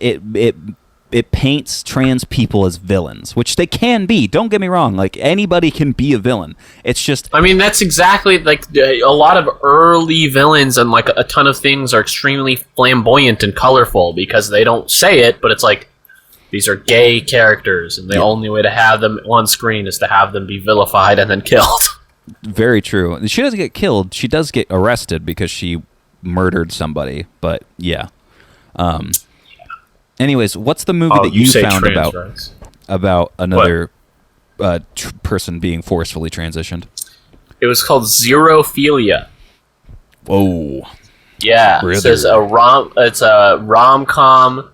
it paints trans people as villains, which they can be. Don't get me wrong. Like anybody can be a villain. It's just, I mean, that's exactly like a lot of early villains, and like a ton of things are extremely flamboyant and colorful because they don't say it, but it's like, these are gay characters, and the only way to have them on screen is to have them be vilified and then killed. Very true. She doesn't get killed. She does get arrested because she murdered somebody. But yeah. Anyways, what's the movie that you found about another person being forcefully transitioned? It was called Zerophilia. Whoa. Yeah. It's a rom-com.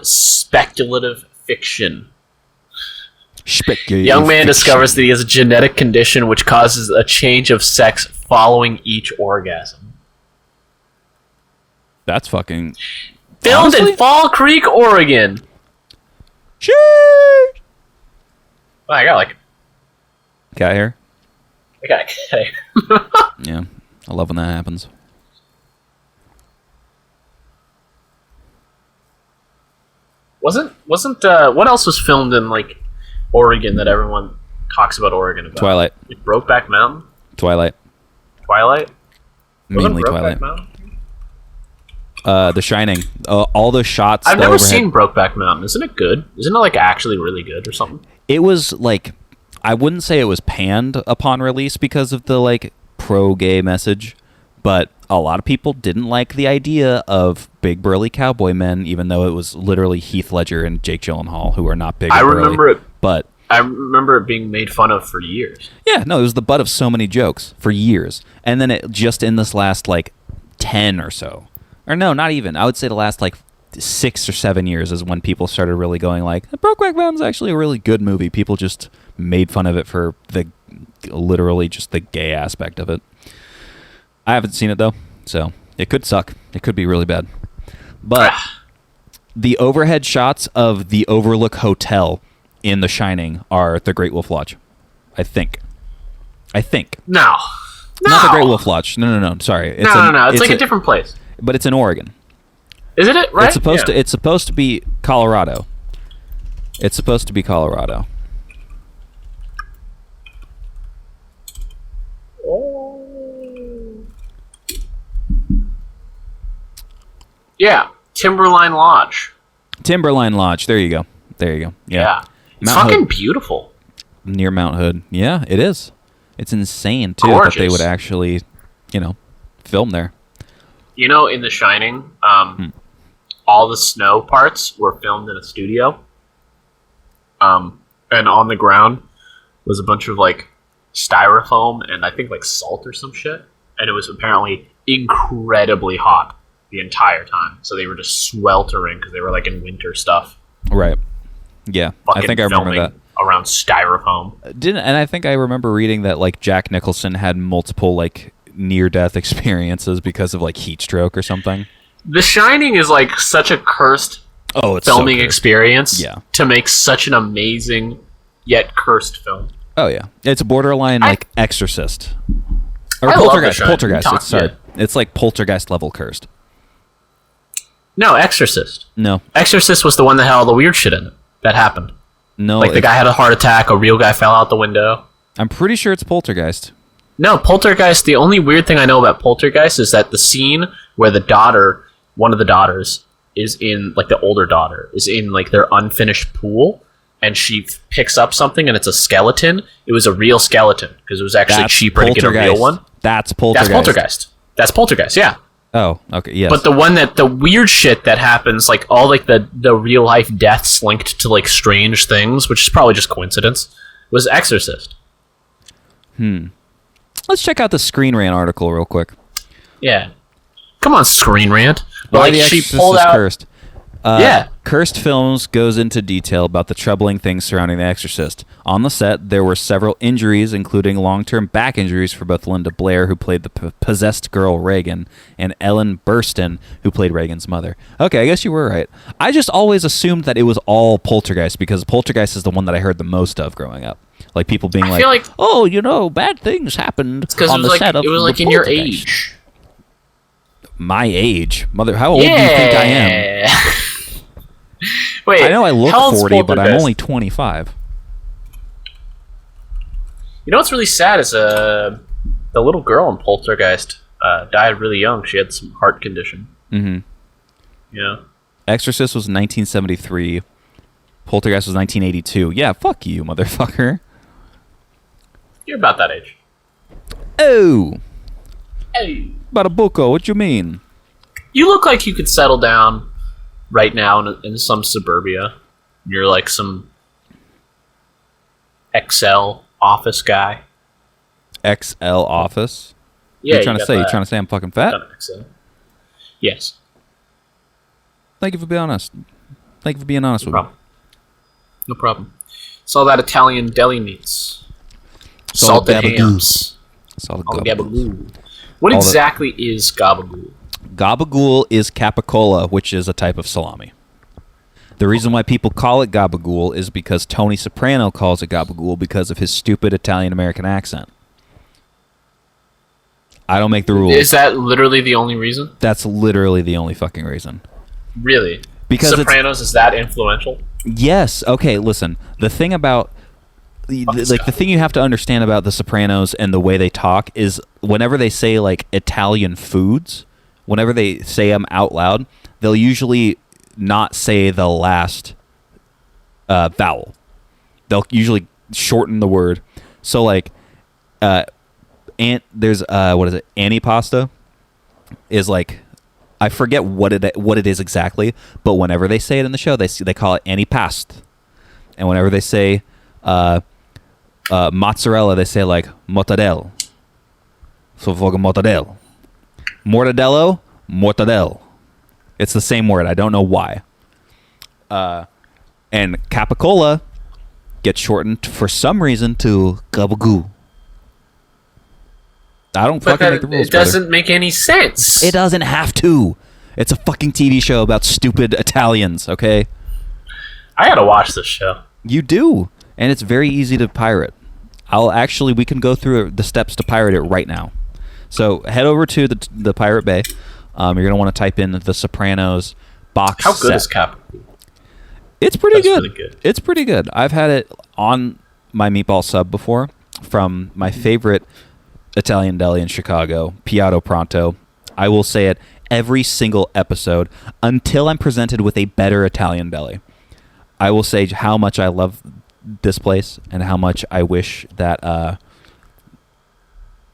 Speculative fiction. Young man discovers that he has a genetic condition which causes a change of sex following each orgasm. That's fucking... Filmed in Fall Creek, Oregon. Sheesh! Oh, I got like... Cat hair? I got cat hair. Yeah, I love when that happens. Wasn't what else was filmed in like Oregon that everyone talks about Oregon about? Twilight. Like Brokeback Mountain? Twilight. Wasn't Mainly Brokeback Twilight. Mountain? The Shining. All those shots. I've never seen Brokeback Mountain. Isn't it good? Isn't it like actually really good or something? It was like, I wouldn't say it was panned upon release because of the like pro-gay message, but a lot of people didn't like the idea of big burly cowboy men, even though it was literally Heath Ledger and Jake Gyllenhaal, who are not big. I remember it, but I remember it being made fun of for years. Yeah, no, it was the butt of so many jokes for years, and then it just in this last like 10 or so, or no, not even. I would say the last like 6 or 7 years is when people started really going like, Brokeback Mountain's actually a really good movie. People just made fun of it for the literally just the gay aspect of it. I haven't seen it though, so it could suck. It could be really bad. But the overhead shots of the Overlook Hotel in The Shining are the Great Wolf Lodge. I think. No. Not the Great Wolf Lodge. No. Sorry. No. It's like a different place. But it's in Oregon. Isn't it? Right? It's supposed to be Colorado. It's supposed to be Colorado. Oh. Yeah, Timberline Lodge. Timberline Lodge. There you go. Yeah. It's Mount fucking Hood. beautiful. Near Mount Hood. Yeah, it is. It's insane, too, Gorgeous. that they would actually, film there. You know, in The Shining, all the snow parts were filmed in a studio. And on the ground was a bunch of, like, styrofoam and I think, like, salt or some shit. And it was apparently incredibly hot the entire time. So they were just sweltering because they were, like, in winter stuff. Right. Yeah, I think I remember that. Around styrofoam. And I think I remember reading that, like, Jack Nicholson had multiple, like, near-death experiences because of, like, heat stroke or something. The Shining is, like, such a cursed filming experience to make such an amazing yet cursed film. Oh, yeah. It's borderline, like, Exorcist. Or I Poltergeist. love The Poltergeist. It's like Poltergeist level cursed. No, Exorcist. No. Exorcist was the one that had all the weird shit in it that happened. No. Like, the guy had a heart attack, a real guy fell out the window. I'm pretty sure it's Poltergeist. No, Poltergeist, the only weird thing I know about Poltergeist is that the scene where the daughter, one of the daughters, is in, like, the older daughter, is in, like, their unfinished pool, and she picks up something and it's a skeleton. It was a real skeleton, because it was actually cheaper to get a real one. That's Poltergeist. That's Poltergeist, yeah. Oh, okay, yes. But the weird shit that happens, like, all, like, the real life deaths linked to, like, strange things, which is probably just coincidence, was Exorcist. Let's check out the Screen Rant article real quick. Yeah. Come on, Screen Rant. But, Why like, the she Exorcist pulled is out... cursed. Cursed Films goes into detail about the troubling things surrounding The Exorcist. On the set, there were several injuries, including long-term back injuries for both Linda Blair, who played the possessed girl Reagan, and Ellen Burstyn, who played Reagan's mother. Okay, I guess you were right. I just always assumed that it was all Poltergeist, because Poltergeist is the one that I heard the most of growing up. Like, people being like, oh, bad things happened on the set of it was like in your age. My age? Mother, how old do you think I am? Wait, I know I look 40, but I'm only 25. You know what's really sad is the little girl in Poltergeist died really young. She had some heart condition. Mm-hmm. Yeah. Exorcist was 1973. Poltergeist was 1982. Yeah, fuck you, motherfucker. You're about that age. Oh. Hey. Barabuco, what you mean? You look like you could settle down right now in some suburbia. You're like some XL office guy. XL office? Yeah, what are you trying to say? You trying to say I'm fucking fat? XL. Yes. Thank you for being honest. Thank you for being honest with me. No problem. It's all that Italian deli meats. Salted hams. Salted gabagool. What exactly is gabagool? Gabagool is capicola, which is a type of salami. The reason why people call it gabagool is because Tony Soprano calls it gabagool because of his stupid Italian-American accent. I don't make the rules. Is that literally the only reason? That's literally the only fucking reason. Really? Because Sopranos is that influential? Yes. Okay, listen. The thing about... the thing you have to understand about The Sopranos and the way they talk is whenever they say, like, Italian foods, whenever they say them out loud, they'll usually not say the last vowel. They'll usually shorten the word. So, like, there's what is it? Antipasta is like, I forget what it is exactly, but whenever they say it in the show, they call it antipast, and whenever they say mozzarella, they say like mortadella. So fucking mortadella, mortadello, mortadella. It's the same word. I don't know why. And capicola gets shortened for some reason to gabagoo. I don't fucking make the rules. It doesn't make any sense. It doesn't have to. It's a fucking TV show about stupid Italians, okay? I gotta watch this show. You do. And it's very easy to pirate. We can go through the steps to pirate it right now. So head over to the Pirate Bay. You're going to want to type in The Sopranos box set. How good is Cap? It's pretty good. Really good. It's pretty good. I've had it on my meatball sub before from my favorite Italian deli in Chicago, Piatto Pronto. I will say it every single episode until I'm presented with a better Italian deli. I will say how much I love this place and how much I wish that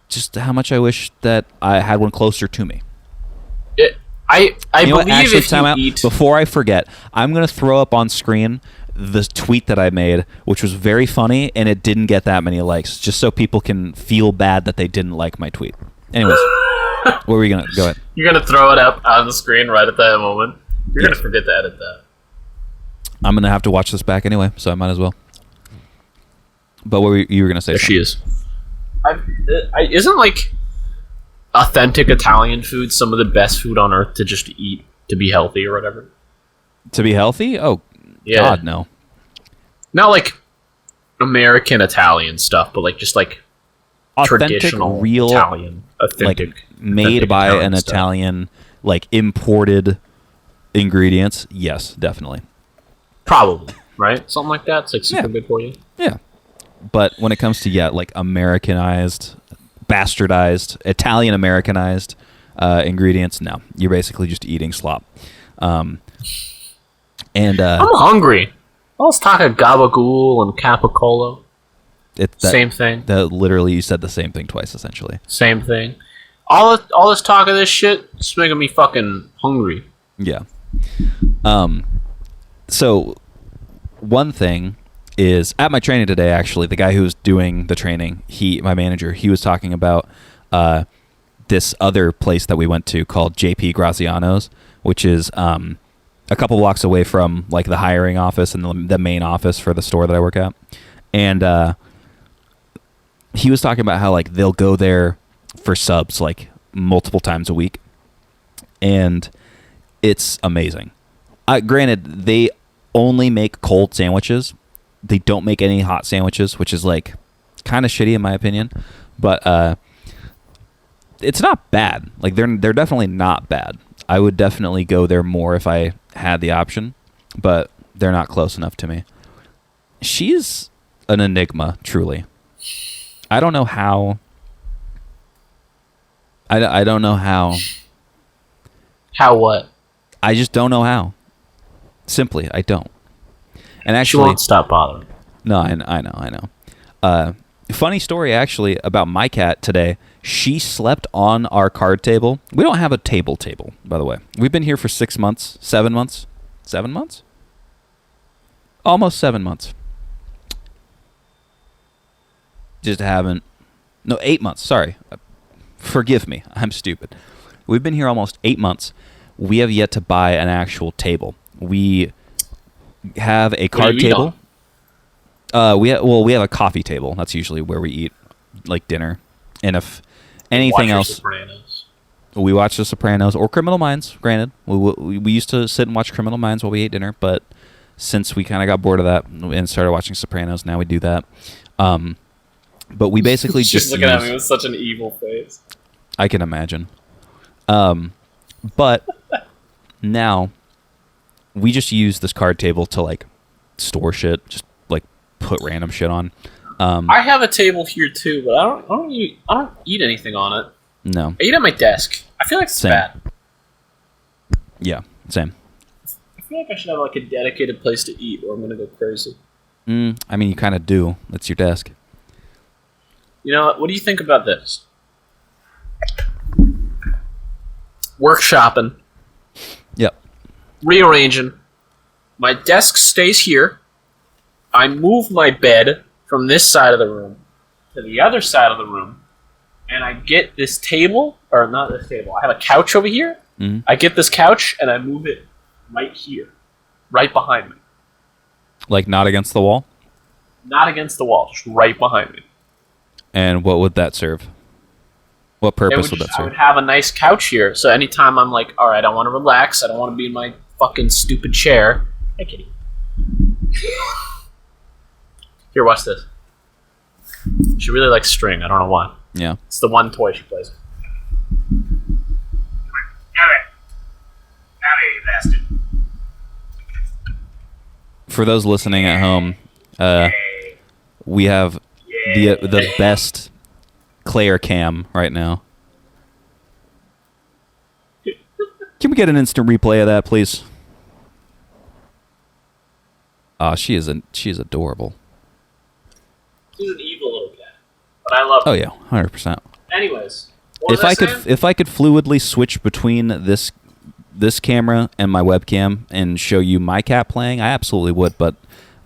just how much I wish that I had one closer to me. I believe Actually, if you eat... Before I forget, I'm going to throw up on screen the tweet that I made, which was very funny, and it didn't get that many likes, just so people can feel bad that they didn't like my tweet. Anyways, what were you going to... Go ahead. You're going to throw it up on the screen right at that moment? You're going to forget to edit that. I'm going to have to watch this back anyway, so I might as well. But what were you were going to say? There she is. Isn't, like... authentic Italian food some of the best food on earth to just eat to be healthy or whatever? To be healthy? Oh, yeah. God, no. Not like American Italian stuff, but like just like authentic, traditional real Italian, authentic, like made by Italian an stuff. Italian, like imported ingredients. Yes, definitely. Probably, right? Something like that. It's like super good for you. Yeah. But when it comes to like Americanized, bastardized, Italian Americanized ingredients, no, you're basically just eating slop. I'm hungry. Let's talk of gabagool and capicola. Same thing. Literally, you said the same thing twice, essentially. Same thing. All this talk of this shit is making me fucking hungry. Yeah. So one thing is, at my training today, actually, the guy who was doing the training, my manager, he was talking about this other place that we went to called JP Graziano's, which is a couple blocks away from like the hiring office and the main office for the store that I work at. And he was talking about how like they'll go there for subs like multiple times a week, and it's amazing. Granted, they only make cold sandwiches. They don't make any hot sandwiches, which is like kind of shitty in my opinion, but it's not bad. Like they're definitely not bad. I would definitely go there more if I had the option, but they're not close enough to me. She's an enigma, truly. I don't know how. I don't know how. How what? I just don't know how. Simply, I don't. And actually, she won't stop bothering. No, I know. Funny story, actually, about my cat today. She slept on our card table. We don't have a table, by the way. We've been here for 6 months, 7 months. 7 months? Almost 7 months. Just haven't... No, 8 months, sorry. Forgive me, I'm stupid. We've been here almost 8 months. We have yet to buy an actual table. We have a card table. We have a coffee table. That's usually where we eat like dinner. And if anything else, Sopranos. We watch The Sopranos or Criminal Minds. Granted, we used to sit and watch Criminal Minds while we ate dinner, but since we kind of got bored of that and started watching Sopranos, now we do that. But we basically just looking at me with such an evil face. I can imagine. But now we just use this card table to like store shit, just like put random shit on. I have a table here too, but I don't eat anything on it. No, I eat at my desk. I feel like it's bad. Yeah, same. I feel like I should have like a dedicated place to eat, or I'm gonna go crazy. I mean, you kind of do. It's your desk. You know what do you think about this? Workshopping. Yep. Rearranging. My desk stays here. I move my bed from this side of the room to the other side of the room, and I get this table, or not this table, I have a couch over here. Mm-hmm. I get this couch and I move it right here, right behind me. Like not against the wall? Not against the wall, just right behind me. And what would that serve? What purpose would that serve? I would have a nice couch here, so anytime I'm like, alright, I want to relax, I don't want to be in my fucking stupid chair. Hey, kitty. Here, watch this. She really likes string, I don't know why. Yeah. It's the one toy she plays with. Come here, you bastard. for those listening at home, we have the best Claire cam right now. Can we get an instant replay of that, please? She is adorable. She's an evil little cat, but I love her. Oh yeah, 100%. Anyways, if I could fluidly switch between this camera and my webcam and show you my cat playing, I absolutely would. But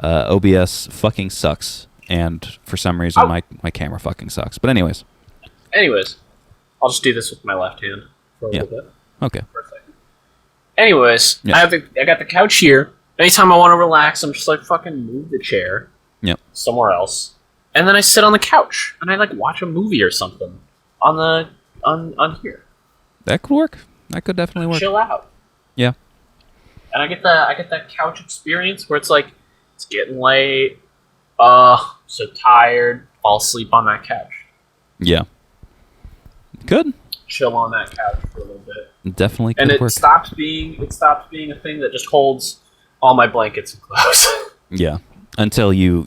OBS fucking sucks, and for some reason my camera fucking sucks. But anyways, I'll just do this with my left hand for a little bit. Okay. Perfect. Anyways, I got the couch here. Anytime I want to relax, I'm just like fucking move the chair somewhere else, and then I sit on the couch and I like watch a movie or something on here. That could work. That could definitely work. Chill out. Yeah. And I get that couch experience where it's like it's getting late. So tired. Fall asleep on that couch. Yeah. Good. Chill on that couch for a little bit. Definitely could and it work. stops being a thing that just holds all my blankets and clothes. Yeah. Until you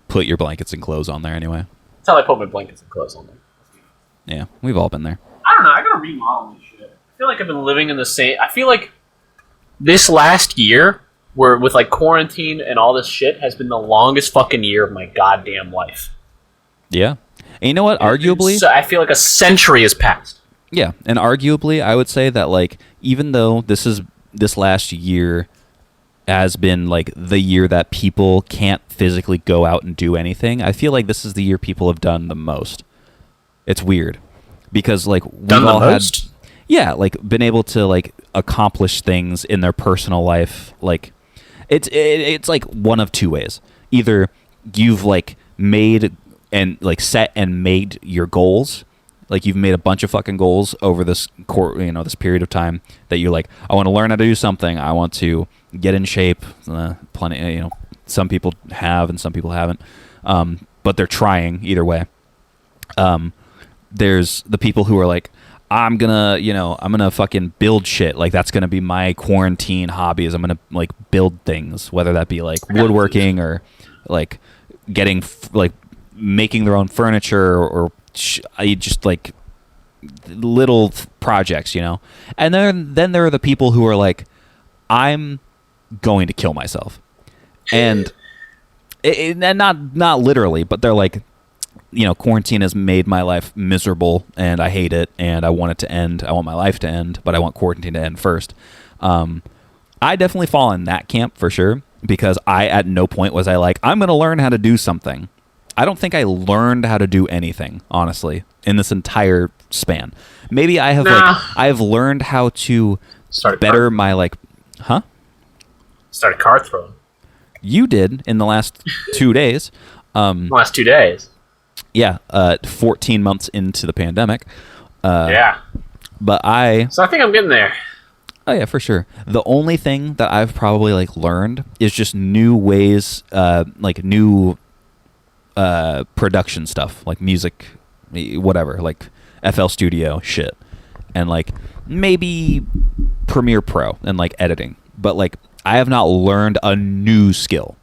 put your blankets and clothes on there anyway. Until I put my blankets and clothes on there. Yeah, we've all been there. I don't know. I gotta remodel this shit. I feel like I've been living in the same. I feel like this last year, where with like quarantine and all this shit, has been the longest fucking year of my goddamn life. Yeah. And you know what? Arguably, I feel like a century has passed. Yeah, and arguably, I would say that like even though this last year has been like the year that people can't physically go out and do anything, I feel like this is the year people have done the most. It's weird because like we've all had, like been able to like accomplish things in their personal life. Like it's like one of two ways: either you've like made and like set and made your goals. Like you've made a bunch of fucking goals over this this period of time that you're like, I want to learn how to do something. I want to get in shape. Plenty, some people have and some people haven't, but they're trying either way. There's the people who are like, I'm gonna fucking build shit. Like that's gonna be my quarantine hobbies. I'm gonna like build things, whether that be like woodworking or like getting like making their own furniture or just like little projects, and then there are the people who are like, I'm going to kill myself, and not literally, but they're like, quarantine has made my life miserable and I hate it and I want it to end. I want my life to end, but I want quarantine to end first. I definitely fall in that camp for sure, because I at no point was I like, I'm going to learn how to do something. I don't think I learned how to do anything, honestly, in this entire span. Maybe I have I have learned how to better my Start a car throwing. You did in the last 2 days. Last 2 days. Yeah, 14 months into the pandemic. Yeah. But So I think I'm getting there. Oh yeah, for sure. The only thing that I've probably like learned is just new ways, like new production stuff, like music, whatever, like FL Studio shit, and like maybe Premiere Pro and like editing. But like I have not learned a new skill.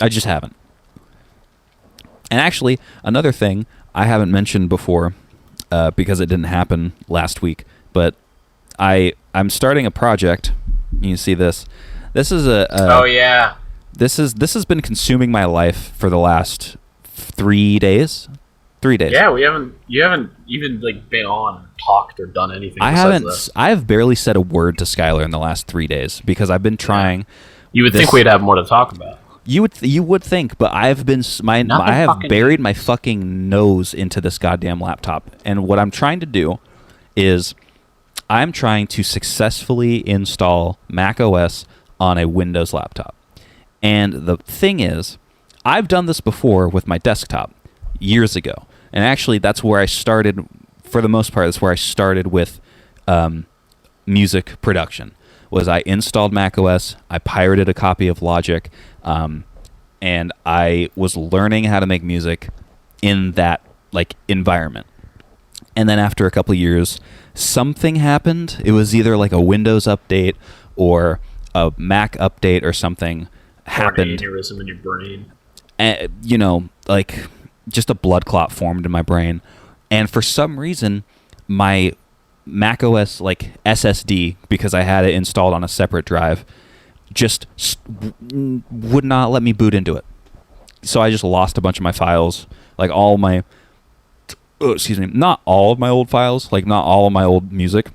I just haven't. And actually, another thing I haven't mentioned before, because it didn't happen last week, but I'm starting a project. You can see this. This is oh yeah. This has been consuming my life for the last 3 days. 3 days. Yeah, you haven't even like been on or talked or done anything. I have barely said a word to Skyler in the last 3 days because I've been trying. You would think we'd have more to talk about. You would think, but I have buried my fucking nose into this goddamn laptop, and what I'm trying to do is I'm trying to successfully install Mac OS on a Windows laptop. And the thing is, I've done this before with my desktop years ago, and actually that's where I started. For the most part, that's where I started with music production. Was I installed Mac OS, I pirated a copy of Logic, and I was learning how to make music in that like environment. And then after a couple of years, something happened. It was either like a Windows update or a Mac update or something, happened. Or an aneurysm in your brain. And, like just a blood clot formed in my brain, and for some reason, my Mac OS like SSD, because I had it installed on a separate drive, just would not let me boot into it. So I just lost a bunch of my files, like all my, not all of my old files, like not all of my old music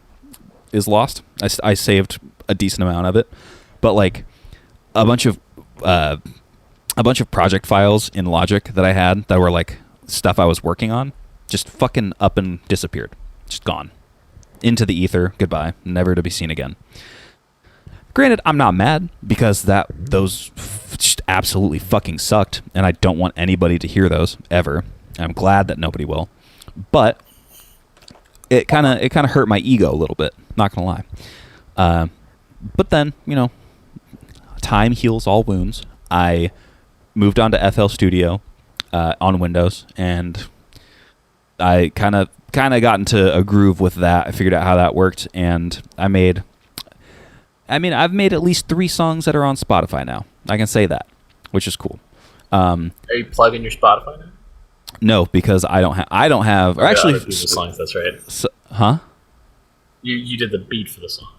is lost. I saved a decent amount of it, but like a bunch of project files in Logic that I had that were like stuff I was working on just fucking up and disappeared. Just gone. Into the ether. Goodbye. Never to be seen again. Granted, I'm not mad because those just absolutely fucking sucked, and I don't want anybody to hear those ever. I'm glad that nobody will. But it kind of hurt my ego a little bit, not going to lie. But then, time heals all wounds. I moved on to FL Studio on Windows, and I kind of got into a groove with that. I figured out how that worked, and I've made at least 3 songs that are on Spotify now. I can say that, which is cool. Are you plugging your Spotify now? No, because I don't have. Or actually, the songs. That's right. Huh? You did the beat for the song.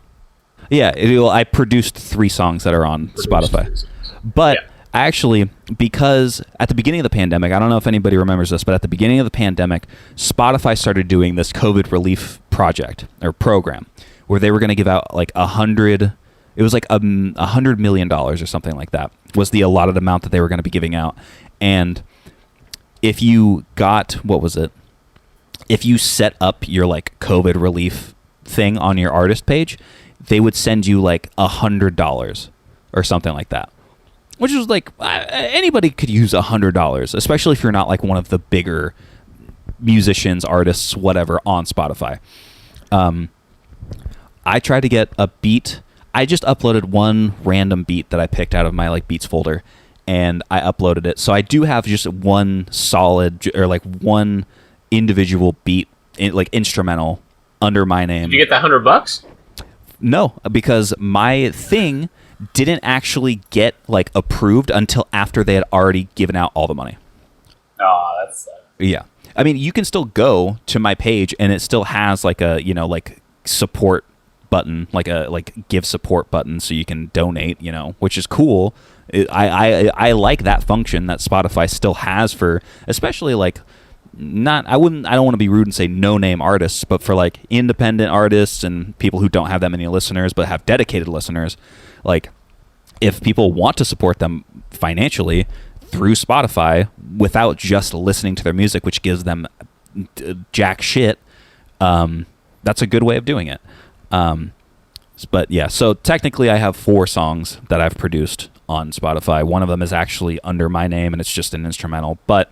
Yeah, I produced 3 songs that are on Spotify. But actually, because at the beginning of the pandemic, I don't know if anybody remembers this, but at the beginning of the pandemic, Spotify started doing this COVID relief project or program where they were going to give out like 100. It was like $100 million or something like that was the allotted amount that they were going to be giving out. And if you got, what was it? If you set up your like COVID relief thing on your artist page, they would send you like $100 or something like that, which was like anybody could use $100, especially if you're not like one of the bigger musicians, artists, whatever on Spotify. I tried to get a beat. I just uploaded one random beat that I picked out of my like beats folder, and I uploaded it. So I do have just one solid or like one individual beat, like instrumental, under my name. Did you get that $100? No, because my thing didn't actually get like approved until after they had already given out all the money. Oh, that's sad. Yeah. I mean, you can still go to my page and it still has like a, like support button, like give support button so you can donate, which is cool. I like that function that Spotify still has for, especially like I don't want to be rude and say no-name artists, but for like independent artists and people who don't have that many listeners but have dedicated listeners, like if people want to support them financially through Spotify without just listening to their music, which gives them jack shit, that's a good way of doing it. But yeah, so technically I have 4 songs that I've produced on Spotify. One of them is actually under my name and it's just an instrumental, but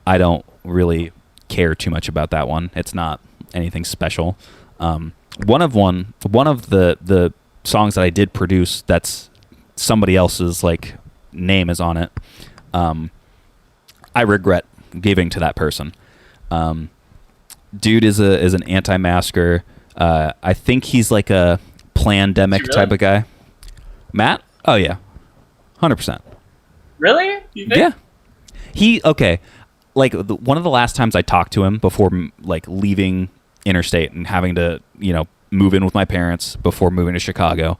I don't really care too much about that one. It's not anything special. One of the songs that I did produce that's somebody else's like name is on it. I regret giving to that person. Dude is an anti-masker. I think he's like a plandemic type of guy. Matt? Oh yeah, 100%. Really? You think? Yeah. Okay. Like one of the last times I talked to him before like leaving interstate and having to move in with my parents before moving to Chicago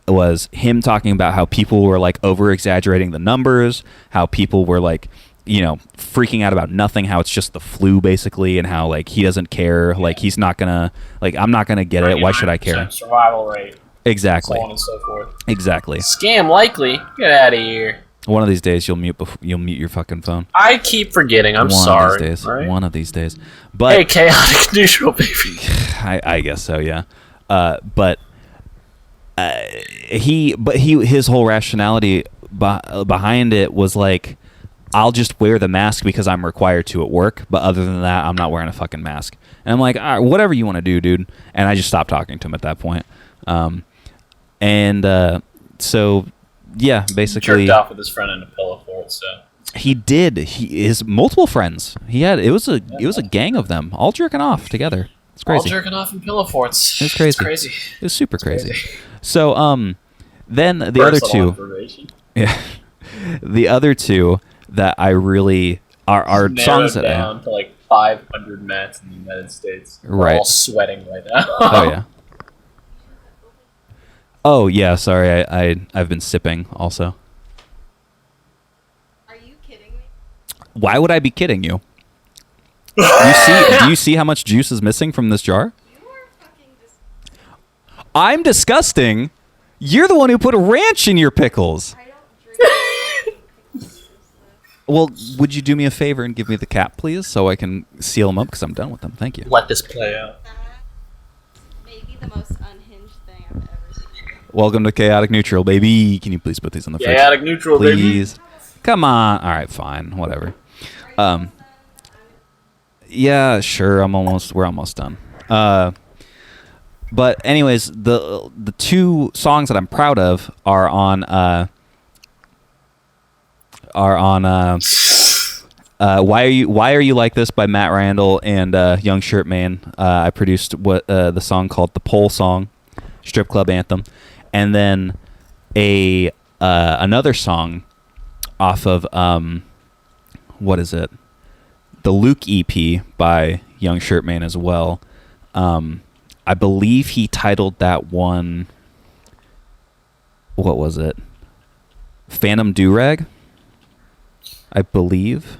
was him talking about how people were like over exaggerating the numbers, how people were like freaking out about nothing, how it's just the flu basically, and how like he doesn't care, like he's not gonna, like I'm not gonna get it, why should I care? Survival rate. Exactly. So on and so forth. Exactly. Scam likely. Get out of here. One of these days you'll mute your fucking phone. I keep forgetting. I'm sorry. One of these days. Right? One of these days. But hey, chaotic neutral, baby. I guess so, yeah. But his whole rationality behind it was like, I'll just wear the mask because I'm required to at work, but other than that, I'm not wearing a fucking mask. And I'm like, all right, whatever you want to do, dude. And I just stopped talking to him at that point. So yeah, basically he jerked off with his friend in a pillow fort. So he did. His multiple friends. It was a gang of them all jerking off together. It's crazy. All jerking off in pillow forts. It's crazy. It was super crazy. So then the other two. Yeah. The other two that I really are songs that down to like 500 mats in the United States. We're right. all sweating right now. Oh yeah. Oh yeah. Sorry, I've been sipping also. Are you kidding me? Why would I be kidding you? Do you see how much juice is missing from this jar? You are fucking I'm disgusting. You're the one who put a ranch in your pickles. I don't drink. Well, would you do me a favor and give me the cap, please, so I can seal them up because I'm done with them. Thank you. Let this play out. That may be the most unhinged thing I've ever seen. Welcome to Chaotic Neutral, baby. Can you please put these in the fridge? Chaotic Neutral, please. Baby. Come on. All right, fine. Whatever. Yeah, sure. We're almost done. But anyways, the two songs that I'm proud of are on Why Are You Like This by Matt Randall and Young Shirtman. I produced the song called The Pole Song, Strip Club Anthem, and then another song off of what is it? The Luke EP by Young Shirtman as well. I believe he titled that one, what was it? Phantom Durag? I believe.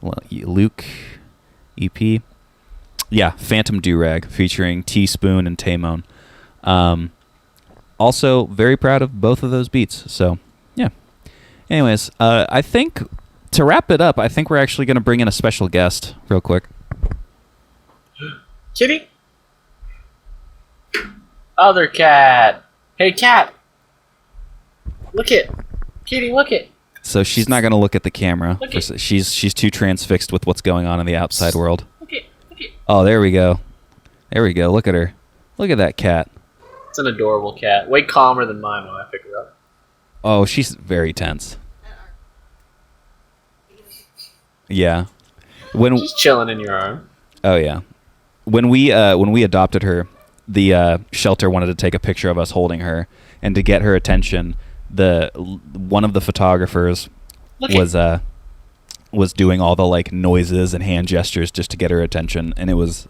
Well, Luke EP. Yeah, Phantom Durag featuring Teaspoon and Taymone. Also, very proud of both of those beats. So, yeah. Anyways, I think to wrap it up, I think we're actually going to bring in a special guest real quick. Kitty? Other cat. Hey, cat. Look it. Kitty, look it. So she's not going to look at the camera. Look it. She's too transfixed with what's going on in the outside world. Look it. Look it. Oh, there we go. There we go. Look at her. Look at that cat. It's an adorable cat. Way calmer than mine when I pick her up. Oh, she's very tense. Yeah. She's chilling in your arm. Oh yeah. When we adopted her, the shelter wanted to take a picture of us holding her, and to get her attention, one of the photographers was doing all the like noises and hand gestures just to get her attention, and it was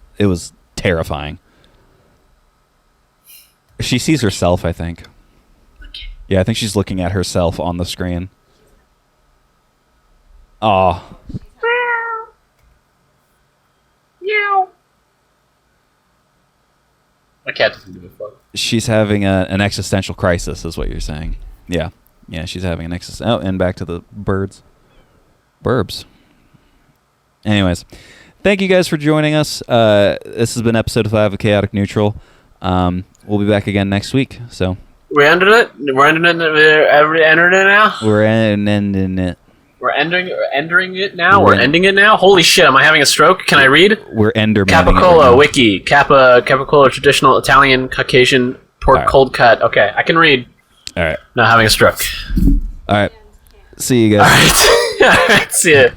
terrifying. She sees herself, I think. Yeah, I think she's looking at herself on the screen. Oh. Meow. My cat doesn't give a fuck. She's having an existential crisis, is what you're saying. Yeah. Yeah, she's having an existential... Oh, and back to the birds. Burbs. Anyways, thank you guys for joining us. This has been episode 5 of Chaotic Neutral. We'll be back again next week, so... We're ending it? We're ending it now? We're ending it. We're ending it now? We're ending it now? Holy shit, am I having a stroke? Can I read? We're endermanning Capicola, it wiki. Capicola, traditional Italian, Caucasian, pork right. Cold cut. Okay, I can read. All right. Not having a stroke. All right. See you guys. All right. See ya.